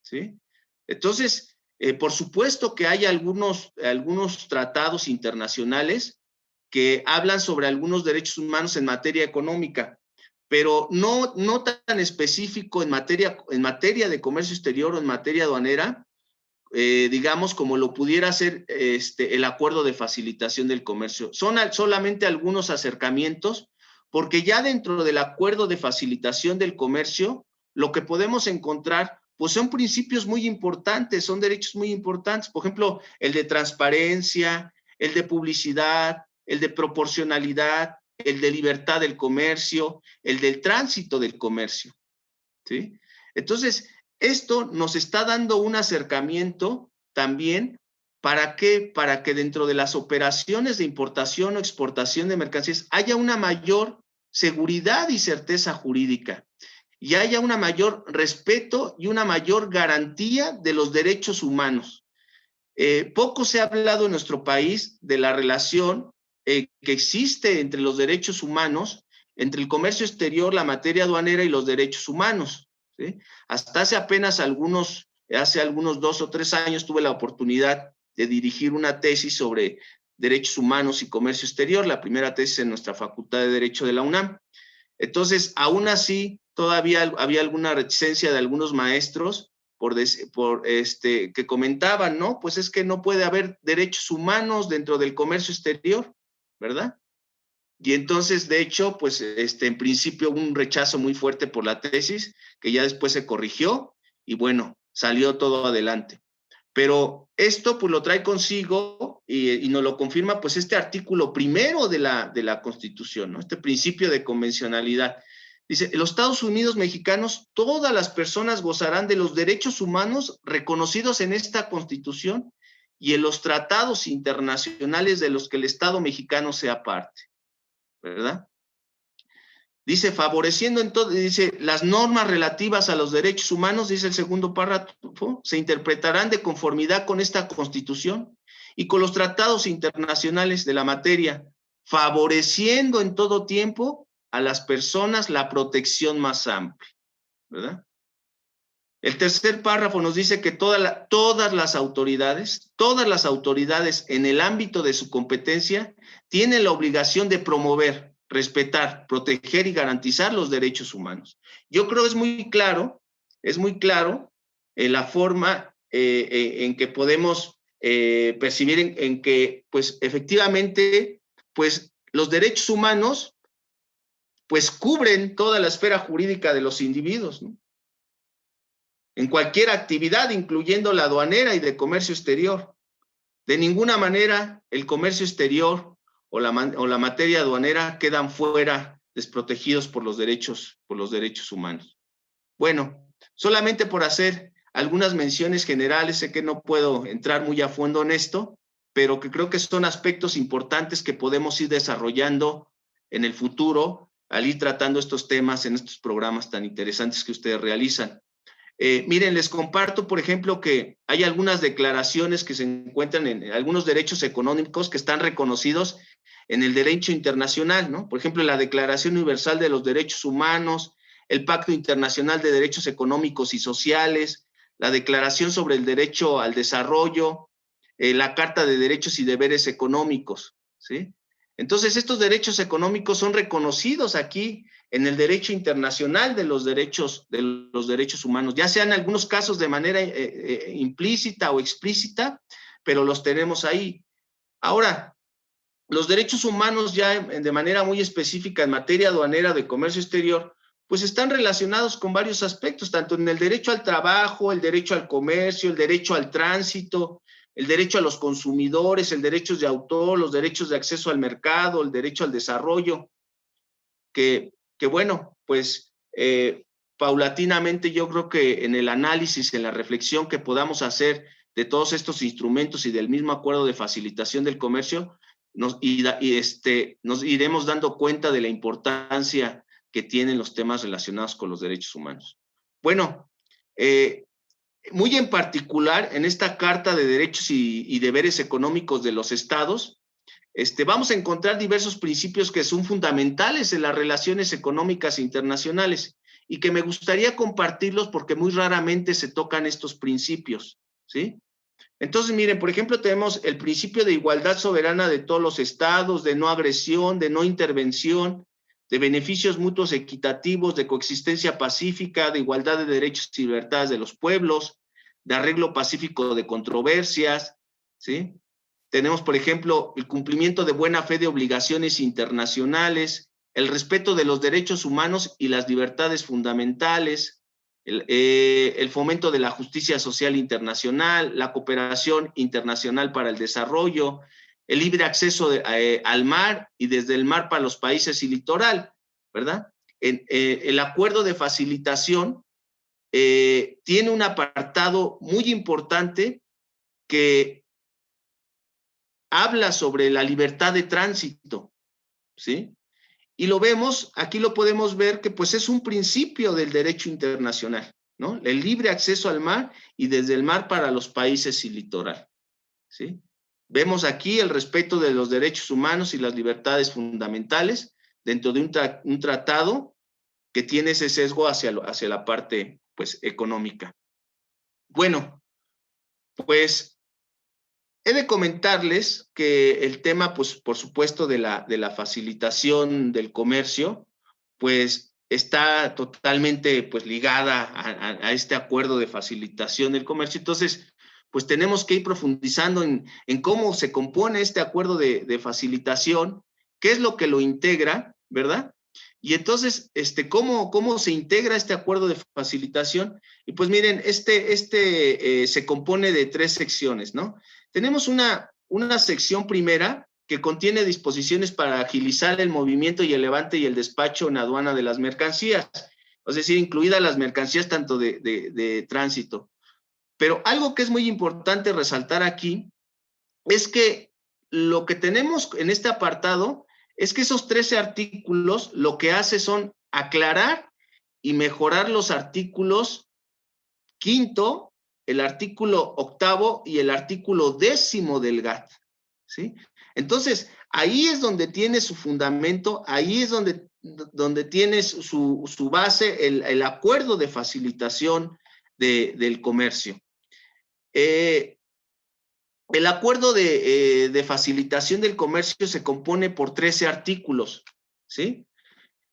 ¿sí? Entonces, por supuesto que hay algunos tratados internacionales que hablan sobre algunos derechos humanos en materia económica, pero no tan específico en materia de comercio exterior o en materia aduanera, digamos, como lo pudiera ser el acuerdo de facilitación del comercio. Son solamente algunos acercamientos, porque ya dentro del acuerdo de facilitación del comercio, lo que podemos encontrar, pues son principios muy importantes, son derechos muy importantes. Por ejemplo, el de transparencia, el de publicidad, el de proporcionalidad, el de libertad del comercio, el del tránsito del comercio, ¿sí? Entonces, esto nos está dando un acercamiento también, ¿para qué? Para que dentro de las operaciones de importación o exportación de mercancías haya una mayor seguridad y certeza jurídica y haya un mayor respeto y una mayor garantía de los derechos humanos. Poco se ha hablado en nuestro país de la relación que existe entre los derechos humanos, entre el comercio exterior, la materia aduanera y los derechos humanos, ¿sí? Hasta hace algunos 2 o 3 años tuve la oportunidad de dirigir una tesis sobre derechos humanos y comercio exterior, la primera tesis en nuestra Facultad de Derecho de la UNAM. Entonces, aún así, todavía había alguna reticencia de algunos maestros que comentaban, ¿no? Pues es que no puede haber derechos humanos dentro del comercio exterior, ¿verdad? Y entonces, de hecho, pues en principio hubo un rechazo muy fuerte por la tesis, que ya después se corrigió y bueno, salió todo adelante. Pero esto pues lo trae consigo y nos lo confirma pues este artículo primero de la Constitución, ¿no? Este principio de convencionalidad. Dice, en los Estados Unidos mexicanos, todas las personas gozarán de los derechos humanos reconocidos en esta Constitución y en los tratados internacionales de los que el Estado mexicano sea parte, ¿verdad? Dice, favoreciendo entonces, dice, las normas relativas a los derechos humanos, dice el segundo párrafo, se interpretarán de conformidad con esta Constitución y con los tratados internacionales de la materia, favoreciendo en todo tiempo a las personas la protección más amplia, ¿verdad? El tercer párrafo nos dice que todas las autoridades en el ámbito de su competencia tienen la obligación de promover, respetar, proteger y garantizar los derechos humanos. Yo creo que es muy claro la forma en que podemos percibir en que, pues, efectivamente, pues, los derechos humanos pues cubren toda la esfera jurídica de los individuos, ¿no? en cualquier actividad, incluyendo la aduanera y de comercio exterior. De ninguna manera el comercio exterior o la materia aduanera quedan fuera, desprotegidos por los derechos humanos. Bueno, solamente por hacer algunas menciones generales, sé que no puedo entrar muy a fondo en esto, pero que creo que son aspectos importantes que podemos ir desarrollando en el futuro al ir tratando estos temas en estos programas tan interesantes que ustedes realizan. Miren, les comparto, por ejemplo, que hay algunas declaraciones que se encuentran en algunos derechos económicos que están reconocidos en el derecho internacional, ¿no? Por ejemplo, la Declaración Universal de los Derechos Humanos, el Pacto Internacional de Derechos Económicos y Sociales, la Declaración sobre el Derecho al Desarrollo, la Carta de Derechos y Deberes Económicos, ¿sí? Entonces, estos derechos económicos son reconocidos aquí en el derecho internacional de los derechos humanos, ya sean en algunos casos de manera implícita o explícita, pero los tenemos ahí. Ahora, los derechos humanos ya de manera muy específica en materia aduanera de comercio exterior, pues están relacionados con varios aspectos, tanto en el derecho al trabajo, el derecho al comercio, el derecho al tránsito, el derecho a los consumidores, el derecho de autor, los derechos de acceso al mercado, el derecho al desarrollo, que bueno, pues paulatinamente yo creo que en el análisis, en la reflexión que podamos hacer de todos estos instrumentos y del mismo acuerdo de facilitación del comercio, nos iremos dando cuenta de la importancia que tienen los temas relacionados con los derechos humanos. Bueno, muy en particular en esta Carta de Derechos y Deberes Económicos de los Estados, vamos a encontrar diversos principios que son fundamentales en las relaciones económicas internacionales y que me gustaría compartirlos porque muy raramente se tocan estos principios, ¿sí? Entonces, miren, por ejemplo, tenemos el principio de igualdad soberana de todos los estados, de no agresión, de no intervención, de beneficios mutuos equitativos, de coexistencia pacífica, de igualdad de derechos y libertades de los pueblos, de arreglo pacífico de controversias, ¿sí? Tenemos, por ejemplo, el cumplimiento de buena fe de obligaciones internacionales, el respeto de los derechos humanos y las libertades fundamentales, el fomento de la justicia social internacional, la cooperación internacional para el desarrollo, el libre acceso al mar y desde el mar para los países y litoral, ¿verdad? El acuerdo de facilitación tiene un apartado muy importante que habla sobre la libertad de tránsito, ¿sí? Y lo vemos, aquí lo podemos ver que pues es un principio del derecho internacional, ¿no? El libre acceso al mar y desde el mar para los países y litoral, ¿sí? Vemos aquí el respeto de los derechos humanos y las libertades fundamentales dentro de un tratado que tiene ese sesgo hacia la parte, pues, económica. Bueno, pues he de comentarles que el tema, pues, por supuesto, de la facilitación del comercio, pues, está totalmente, pues, ligada a este acuerdo de facilitación del comercio. Entonces, pues, tenemos que ir profundizando en cómo se compone este acuerdo de facilitación, qué es lo que lo integra, ¿verdad? Y entonces, ¿cómo se integra este acuerdo de facilitación? Y pues miren, se compone de 3 secciones, ¿no? Tenemos una sección primera que contiene disposiciones para agilizar el movimiento y el levante y el despacho en aduana de las mercancías, es decir, incluidas las mercancías tanto de tránsito. Pero algo que es muy importante resaltar aquí es que lo que tenemos en este apartado es que esos 13 artículos lo que hace son aclarar y mejorar los artículos 5º, el artículo 8º y el artículo 10º del GATT, ¿sí? Entonces, ahí es donde tiene su fundamento, ahí es donde tiene su base el acuerdo de facilitación del comercio. El acuerdo de facilitación del comercio se compone por 13 artículos, ¿sí?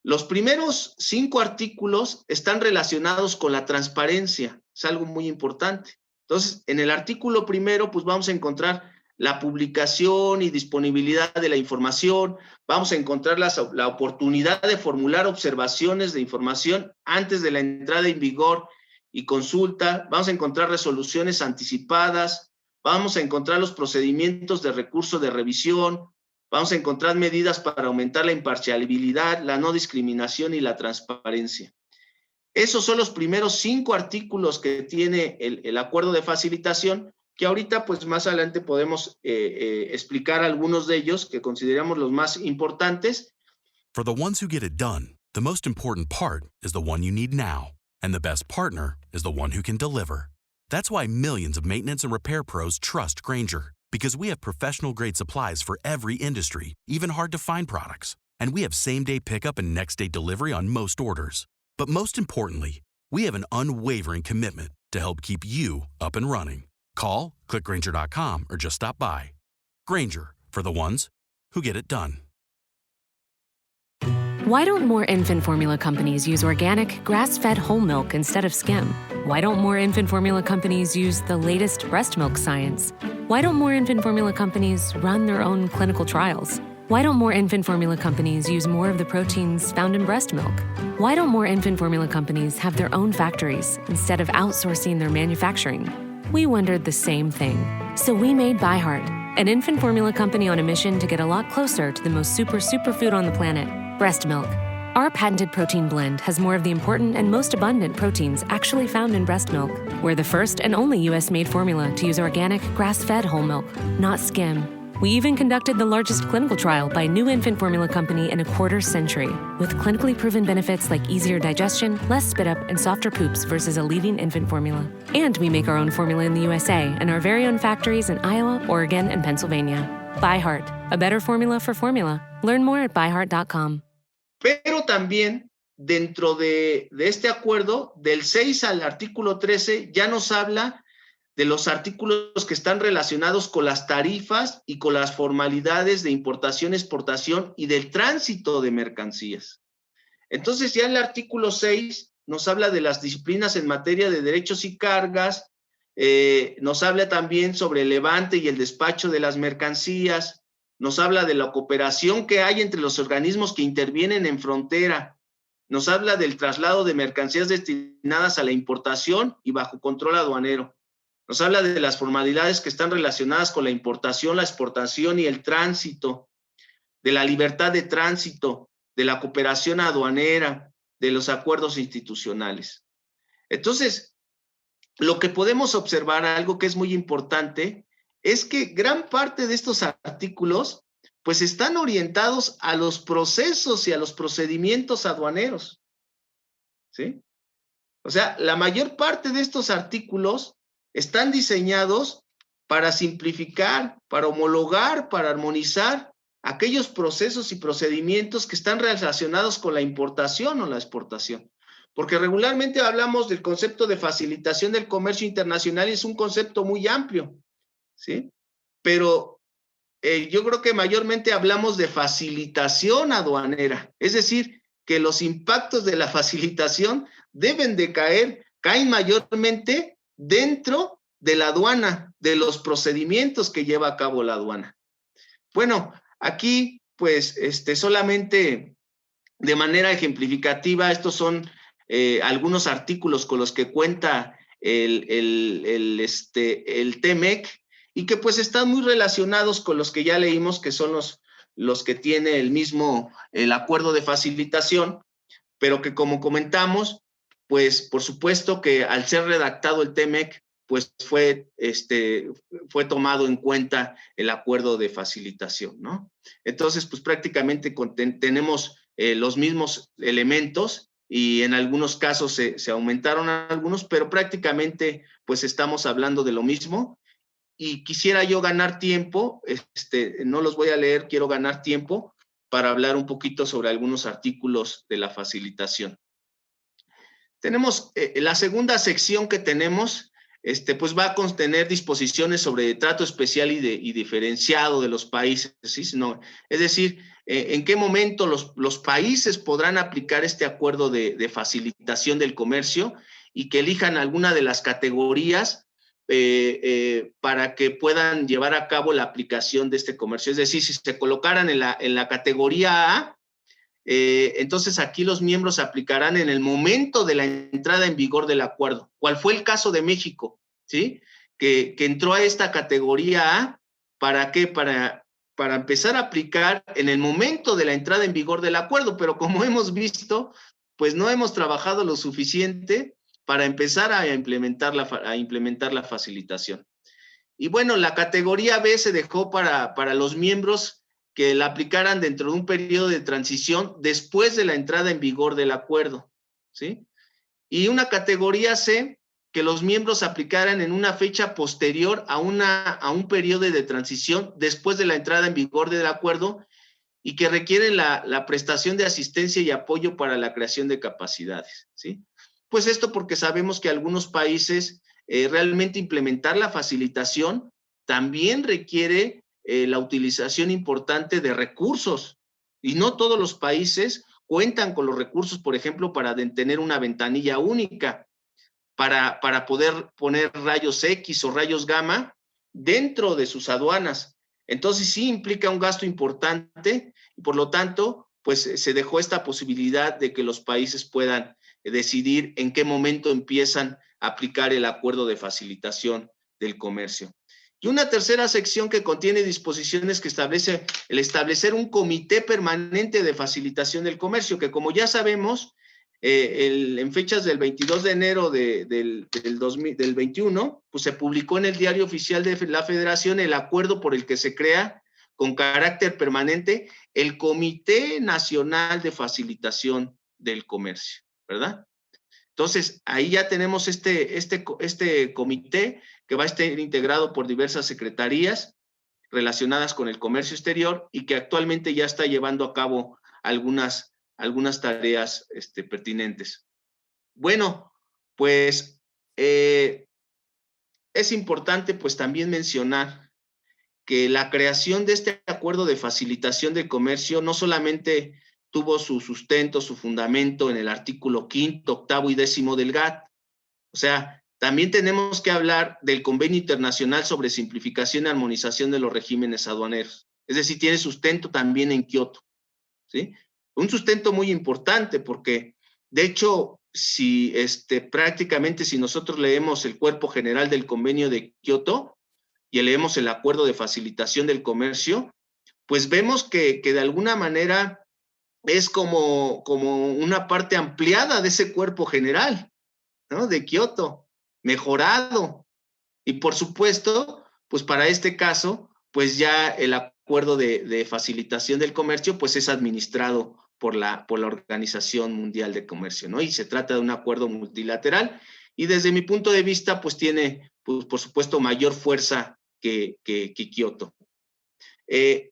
Los primeros 5 artículos están relacionados con la transparencia, es algo muy importante. Entonces, en el artículo primero, pues vamos a encontrar la publicación y disponibilidad de la información, vamos a encontrar la oportunidad de formular observaciones de información antes de la entrada en vigor y consulta, vamos a encontrar resoluciones anticipadas, vamos a encontrar los procedimientos de recurso de revisión, vamos a encontrar medidas para aumentar la imparcialidad, la no discriminación y la transparencia. Esos son los primeros 5 artículos que tiene el acuerdo de facilitación, que ahorita pues más adelante podemos explicar algunos de ellos que consideramos los más importantes. For the ones who get it done, the most important part is the one you need now. And the best partner is the one who can deliver. That's why millions of maintenance and repair pros trust Grainger, because we have professional-grade supplies for every industry, even hard-to-find products. And we have same-day pickup and next-day delivery on most orders. But most importantly, we have an unwavering commitment to help keep you up and running. Call, click Grainger.com, or just stop by. Grainger, for the ones who get it done. Why don't more infant formula companies use organic, grass-fed whole milk instead of skim? Why don't more infant formula companies use the latest breast milk science? Why don't more infant formula companies run their own clinical trials? Why don't more infant formula companies use more of the proteins found in breast milk? Why don't more infant formula companies have their own factories instead of outsourcing their manufacturing? We wondered the same thing. So we made ByHeart, an infant formula company on a mission to get a lot closer to the most superfood on the planet, breast milk. Our patented protein blend has more of the important and most abundant proteins actually found in breast milk. We're the first and only U.S.-made formula to use organic, grass-fed whole milk, not skim. We even conducted the largest clinical trial by a new infant formula company in a quarter century, with clinically proven benefits like easier digestion, less spit up, and softer poops versus a leading infant formula. And we make our own formula in the USA and our very own factories in Iowa, Oregon, and Pennsylvania. ByHeart, a better formula for formula. Learn more at byheart.com. Pero también dentro de este acuerdo, del 6 al artículo 13, ya nos habla de los artículos que están relacionados con las tarifas y con las formalidades de importación, exportación y del tránsito de mercancías. Entonces, ya el artículo 6 nos habla de las disciplinas en materia de derechos y cargas, nos habla también sobre el levante y el despacho de las mercancías, nos habla de la cooperación que hay entre los organismos que intervienen en frontera, nos habla del traslado de mercancías destinadas a la importación y bajo control aduanero. Nos habla de las formalidades que están relacionadas con la importación, la exportación y el tránsito, de la libertad de tránsito, de la cooperación aduanera, de los acuerdos institucionales. Entonces, lo que podemos observar, algo que es muy importante, es que gran parte de estos artículos pues están orientados a los procesos y a los procedimientos aduaneros, ¿sí? O sea, la mayor parte de estos artículos están diseñados para simplificar, para homologar, para armonizar aquellos procesos y procedimientos que están relacionados con la importación o la exportación. Porque regularmente hablamos del concepto de facilitación del comercio internacional y es un concepto muy amplio, ¿sí? Pero yo creo que mayormente hablamos de facilitación aduanera, es decir, que los impactos de la facilitación deben de caen mayormente dentro de la aduana, de los procedimientos que lleva a cabo la aduana. Bueno, aquí pues solamente de manera ejemplificativa, estos son algunos artículos con los que cuenta el TEMEC y que pues están muy relacionados con los que ya leímos, que son los que tiene el acuerdo de facilitación, pero que como comentamos, pues por supuesto que al ser redactado el TEMEC, pues fue tomado en cuenta el acuerdo de facilitación, ¿no? Entonces, pues prácticamente tenemos los mismos elementos y en algunos casos se aumentaron algunos, pero prácticamente pues estamos hablando de lo mismo. Y quisiera yo ganar tiempo, no los voy a leer, quiero ganar tiempo para hablar un poquito sobre algunos artículos de la facilitación. Tenemos la segunda sección que tenemos, pues va a contener disposiciones sobre trato especial y diferenciado de los países, ¿sí? Es decir, en qué momento los países podrán aplicar este acuerdo de facilitación del comercio y que elijan alguna de las categorías para que puedan llevar a cabo la aplicación de este comercio. Es decir, si se colocaran en la categoría A, entonces aquí los miembros se aplicarán en el momento de la entrada en vigor del acuerdo. ¿Cuál fue el caso de México? ¿Sí? Que entró a esta categoría A, ¿para qué? Para empezar a aplicar en el momento de la entrada en vigor del acuerdo, pero como hemos visto, pues no hemos trabajado lo suficiente para empezar a implementar la facilitación. Y bueno, la categoría B se dejó para los miembros que la aplicaran dentro de un periodo de transición después de la entrada en vigor del acuerdo, ¿sí? Y una categoría C, que los miembros aplicaran en una fecha posterior a un periodo de transición después de la entrada en vigor del acuerdo y que requieren la prestación de asistencia y apoyo para la creación de capacidades, ¿sí? Pues esto porque sabemos que algunos países realmente implementar la facilitación también requiere la utilización importante de recursos y no todos los países cuentan con los recursos, por ejemplo, para tener una ventanilla única, para poder poner rayos X o rayos gamma dentro de sus aduanas. Entonces sí implica un gasto importante y por lo tanto, pues se dejó esta posibilidad de que los países puedan decidir en qué momento empiezan a aplicar el acuerdo de facilitación del comercio. Y una tercera sección que contiene disposiciones que establece el establecer un comité permanente de facilitación del comercio, que como ya sabemos, en fechas del 22 de enero del 21, pues se publicó en el Diario Oficial de la Federación el acuerdo por el que se crea con carácter permanente el Comité Nacional de Facilitación del Comercio, ¿verdad? Entonces, ahí ya tenemos este comité que va a estar integrado por diversas secretarías relacionadas con el comercio exterior y que actualmente ya está llevando a cabo algunas tareas pertinentes. Bueno, pues es importante pues también mencionar que la creación de este acuerdo de facilitación del comercio no solamente tuvo su sustento, su fundamento en el artículo 5º, 8º y 10º del GATT. O sea, también tenemos que hablar del Convenio Internacional sobre Simplificación y Armonización de los Regímenes Aduaneros. Es decir, tiene sustento también en Kioto, ¿sí? Un sustento muy importante porque, de hecho, prácticamente si nosotros leemos el cuerpo general del Convenio de Kioto y leemos el Acuerdo de Facilitación del Comercio, pues vemos que de alguna manera es como una parte ampliada de ese cuerpo general, ¿no? De Kioto, mejorado. Y por supuesto, pues para este caso, pues ya el acuerdo de facilitación del comercio, pues es administrado por la Organización Mundial de Comercio, ¿no? Y se trata de un acuerdo multilateral y desde mi punto de vista, pues tiene, pues, por supuesto, mayor fuerza que Kioto.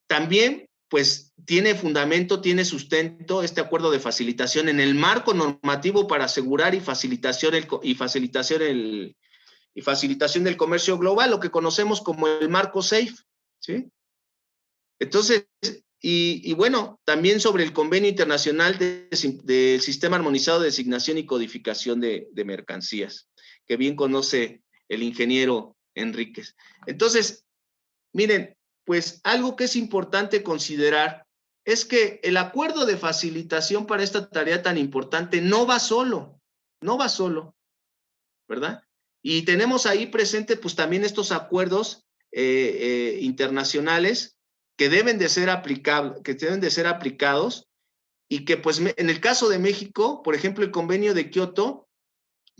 También, pues, tiene fundamento, tiene sustento este acuerdo de facilitación en el marco normativo para asegurar y facilitación del comercio global, lo que conocemos como el marco SAFE, ¿sí? Entonces, y bueno, también sobre el Convenio Internacional del Sistema Armonizado de Designación y Codificación de Mercancías, que bien conoce el ingeniero Enríquez. Entonces, miren, pues algo que es importante considerar es que el acuerdo de facilitación para esta tarea tan importante no va solo, ¿verdad? Y tenemos ahí presente pues también estos acuerdos internacionales que deben de ser aplicados y que pues en el caso de México, por ejemplo, el convenio de Kioto,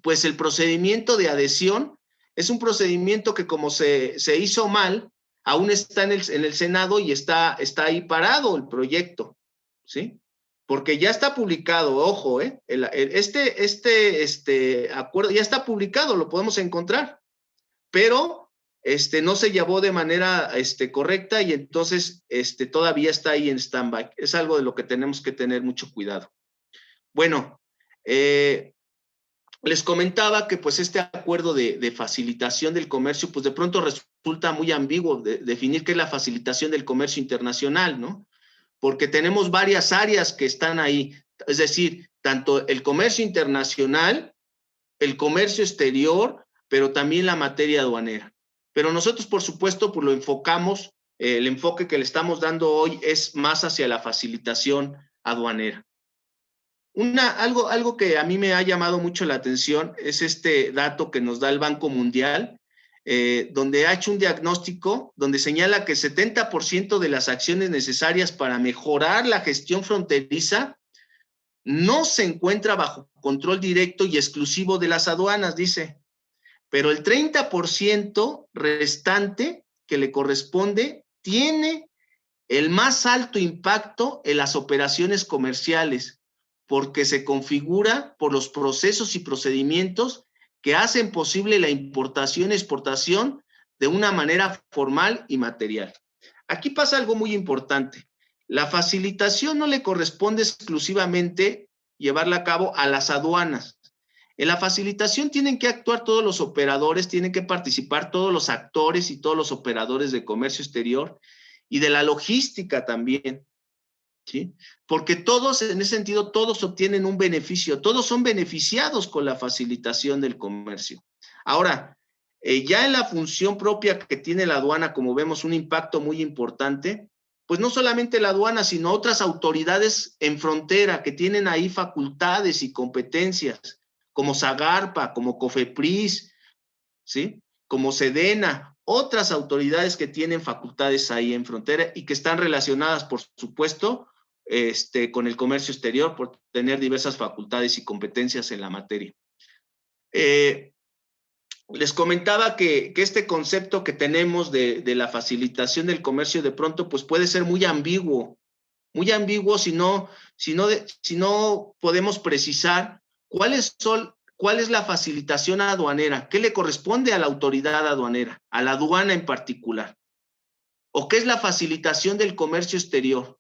pues el procedimiento de adhesión es un procedimiento que como se hizo mal, aún está en el Senado y está ahí parado el proyecto, ¿sí? Porque ya está publicado, ojo, este acuerdo ya está publicado, lo podemos encontrar, pero no se llevó de manera correcta y entonces todavía está ahí en stand-by. Es algo de lo que tenemos que tener mucho cuidado. Bueno, les comentaba que pues este acuerdo de facilitación del comercio pues de pronto resulta muy ambiguo definir qué es la facilitación del comercio internacional, ¿no? Porque tenemos varias áreas que están ahí, es decir, tanto el comercio internacional, el comercio exterior, pero también la materia aduanera. Pero nosotros, por supuesto, pues lo enfocamos, el enfoque que le estamos dando hoy es más hacia la facilitación aduanera. Algo que a mí me ha llamado mucho la atención es este dato que nos da el Banco Mundial, donde ha hecho un diagnóstico donde señala que el 70% de las acciones necesarias para mejorar la gestión fronteriza no se encuentra bajo control directo y exclusivo de las aduanas, dice, pero el 30% restante que le corresponde tiene el más alto impacto en las operaciones comerciales, porque se configura por los procesos y procedimientos que hacen posible la importación y exportación de una manera formal y material. Aquí pasa algo muy importante. La facilitación no le corresponde exclusivamente llevarla a cabo a las aduanas. En la facilitación tienen que actuar todos los operadores, tienen que participar todos los actores y todos los operadores de comercio exterior y de la logística también, ¿sí? Porque todos, en ese sentido, todos obtienen un beneficio, todos son beneficiados con la facilitación del comercio. Ahora, ya en la función propia que tiene la aduana, como vemos, un impacto muy importante, pues no solamente la aduana, sino otras autoridades en frontera que tienen ahí facultades y competencias, como SAGARPA, como COFEPRIS, ¿sí? Como SEDENA, otras autoridades que tienen facultades ahí en frontera y que están relacionadas, por supuesto, con el comercio exterior por tener diversas facultades y competencias en la materia. Les comentaba que este concepto que tenemos de la facilitación del comercio de pronto pues puede ser muy ambiguo si no podemos precisar cuál es la facilitación aduanera, qué le corresponde a la autoridad aduanera, a la aduana en particular, o qué es la facilitación del comercio exterior.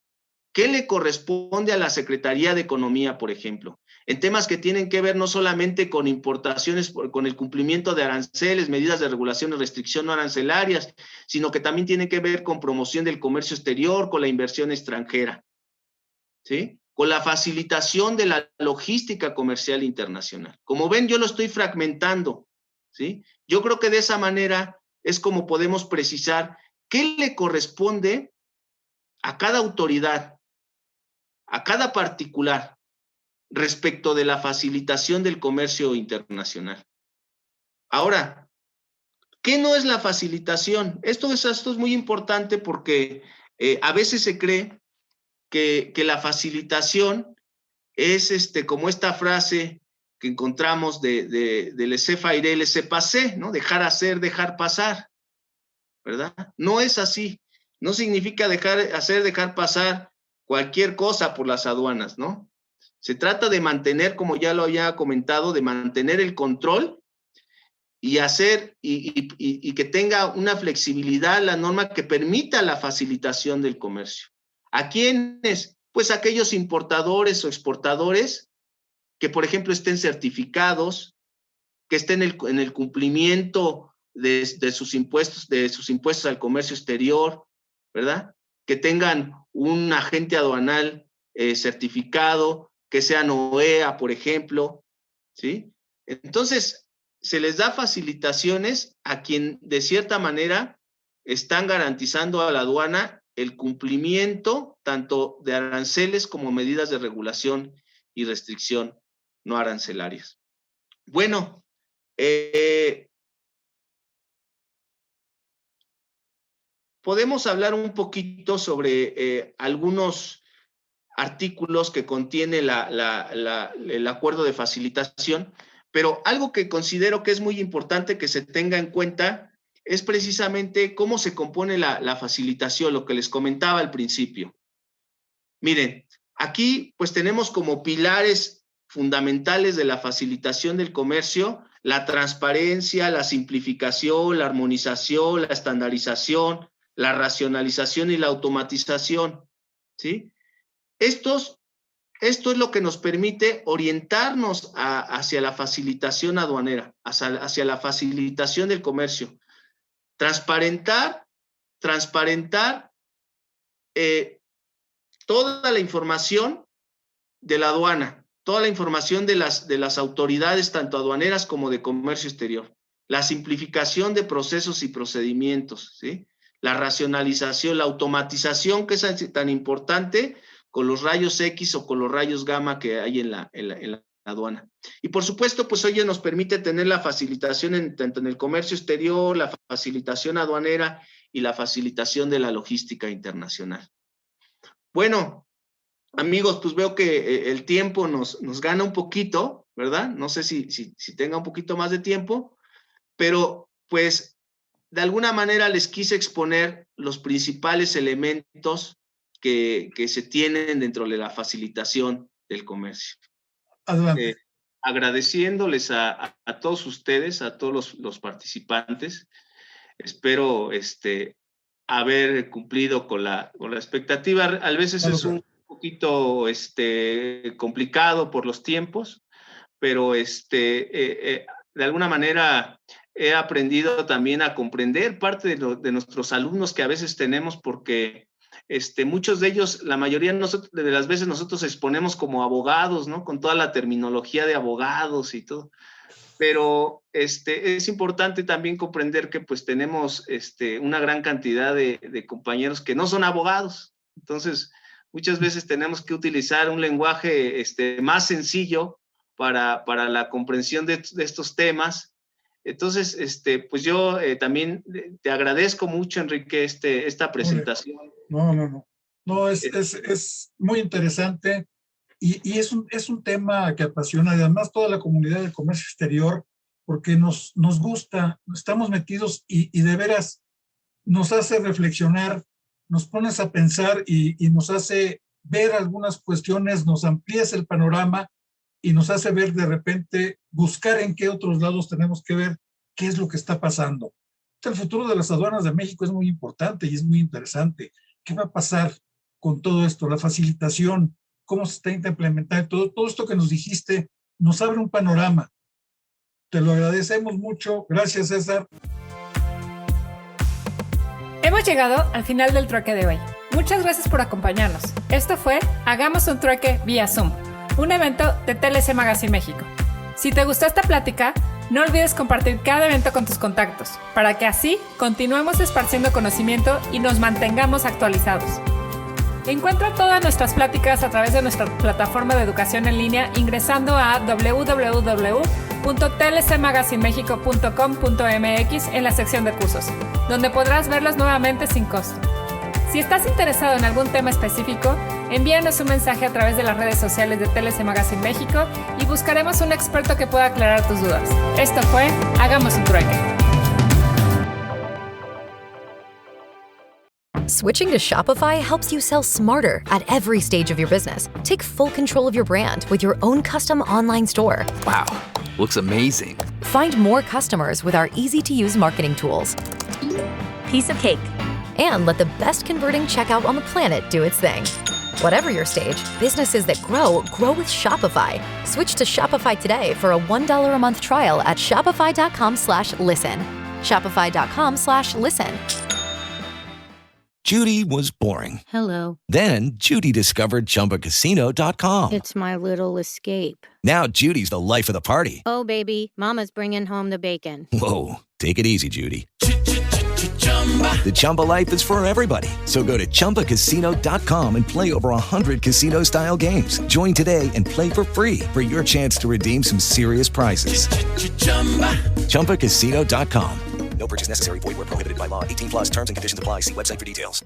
¿Qué le corresponde a la Secretaría de Economía, por ejemplo? En temas que tienen que ver no solamente con importaciones, con el cumplimiento de aranceles, medidas de regulación y restricción no arancelarias, sino que también tienen que ver con promoción del comercio exterior, con la inversión extranjera, ¿sí? Con la facilitación de la logística comercial internacional. Como ven, yo lo estoy fragmentando, ¿sí? Yo creo que de esa manera es como podemos precisar qué le corresponde a cada autoridad, a cada particular, respecto de la facilitación del comercio internacional. Ahora, ¿qué no es la facilitación? Esto es muy importante porque a veces se cree que la facilitación es como esta frase que encontramos de laissez-faire, laissez-passer, ¿no? Dejar hacer, dejar pasar, ¿verdad? No es así. No significa dejar pasar cualquier cosa por las aduanas, ¿no? Se trata de mantener, como ya lo había comentado, de mantener el control y hacer y que tenga una flexibilidad la norma que permita la facilitación del comercio. ¿A quiénes? Pues aquellos importadores o exportadores que, por ejemplo, estén certificados, que estén en el cumplimiento de sus impuestos al comercio exterior, ¿verdad? Que tengan un agente aduanal certificado, que sean OEA, por ejemplo, ¿sí? Entonces, se les da facilitaciones a quien, de cierta manera, están garantizando a la aduana el cumplimiento tanto de aranceles como medidas de regulación y restricción no arancelarias. Bueno, podemos hablar un poquito sobre algunos artículos que contiene el acuerdo de facilitación, pero algo que considero que es muy importante que se tenga en cuenta es precisamente cómo se compone la facilitación, lo que les comentaba al principio. Miren, aquí pues tenemos como pilares fundamentales de la facilitación del comercio la transparencia, la simplificación, la armonización, la estandarización, la racionalización y la automatización, ¿sí? Esto es lo que nos permite orientarnos hacia la facilitación aduanera, hacia la facilitación del comercio. Transparentar toda la información de la aduana, toda la información de las autoridades, tanto aduaneras como de comercio exterior. La simplificación de procesos y procedimientos, ¿sí? La racionalización, la automatización, que es tan importante con los rayos X o con los rayos gamma que hay en la aduana. Y por supuesto, pues hoy nos permite tener la facilitación tanto en el comercio exterior, la facilitación aduanera y la facilitación de la logística internacional. Bueno, amigos, pues veo que el tiempo nos gana un poquito, ¿verdad? No sé si tenga un poquito más de tiempo, pero pues de alguna manera les quise exponer los principales elementos que se tienen dentro de la facilitación del comercio. Adelante. Agradeciéndoles a todos ustedes, a todos los participantes. Espero haber cumplido con la expectativa. A veces es un poquito complicado por los tiempos, pero de alguna manera he aprendido también a comprender parte de nuestros alumnos que a veces tenemos, porque muchos de ellos, la mayoría de las veces nosotros exponemos como abogados, ¿no? Con toda la terminología de abogados y todo. Pero es importante también comprender que pues tenemos una gran cantidad de compañeros que no son abogados. Entonces, muchas veces tenemos que utilizar un lenguaje más sencillo para la comprensión de estos temas. Entonces, pues yo también te agradezco mucho, Enrique, esta presentación. No, es muy interesante y es un tema que apasiona, y además toda la comunidad del comercio exterior, porque nos gusta, estamos metidos y de veras nos hace reflexionar, nos pones a pensar y nos hace ver algunas cuestiones, nos amplías el panorama y nos hace ver de repente, buscar en qué otros lados tenemos que ver qué es lo que está pasando. El futuro de las aduanas de México es muy importante y es muy interesante. ¿Qué va a pasar con todo esto? La facilitación, cómo se está implementando, todo esto que nos dijiste, nos abre un panorama. Te lo agradecemos mucho. Gracias, César. Hemos llegado al final del trueque de hoy. Muchas gracias por acompañarnos. Esto fue Hagamos un trueque vía Zoom, un evento de TLC Magazine México. Si te gustó esta plática, no olvides compartir cada evento con tus contactos, para que así continuemos esparciendo conocimiento y nos mantengamos actualizados. Encuentra todas nuestras pláticas a través de nuestra plataforma de educación en línea ingresando a www.tlcmagazinemexico.com.mx en la sección de cursos, donde podrás verlos nuevamente sin costo. Si estás interesado en algún tema específico, envíanos un mensaje a través de las redes sociales de TLC Magazine México y buscaremos un experto que pueda aclarar tus dudas. Esto fue Hagamos un trueque. Switching to Shopify helps you sell smarter at every stage of your business. Take full control of your brand with your own custom online store. Wow, looks amazing. Find more customers with our easy-to-use marketing tools. Piece of cake. And let the best converting checkout on the planet do its thing. Whatever your stage, businesses that grow with Shopify. Switch to Shopify today for a $1 a month trial at shopify.com/listen. Shopify.com/listen. Judy was boring. Hello. Then Judy discovered ChumbaCasino.com. It's my little escape. Now Judy's the life of the party. Oh, baby, mama's bringing home the bacon. Whoa, take it easy, Judy. The Chumba life is for everybody. So go to ChumbaCasino.com and play over 100 casino-style games. Join today and play for free for your chance to redeem some serious prizes. ChumbaCasino.com. No purchase necessary. Void where prohibited by law. 18+ terms and conditions apply. See website for details.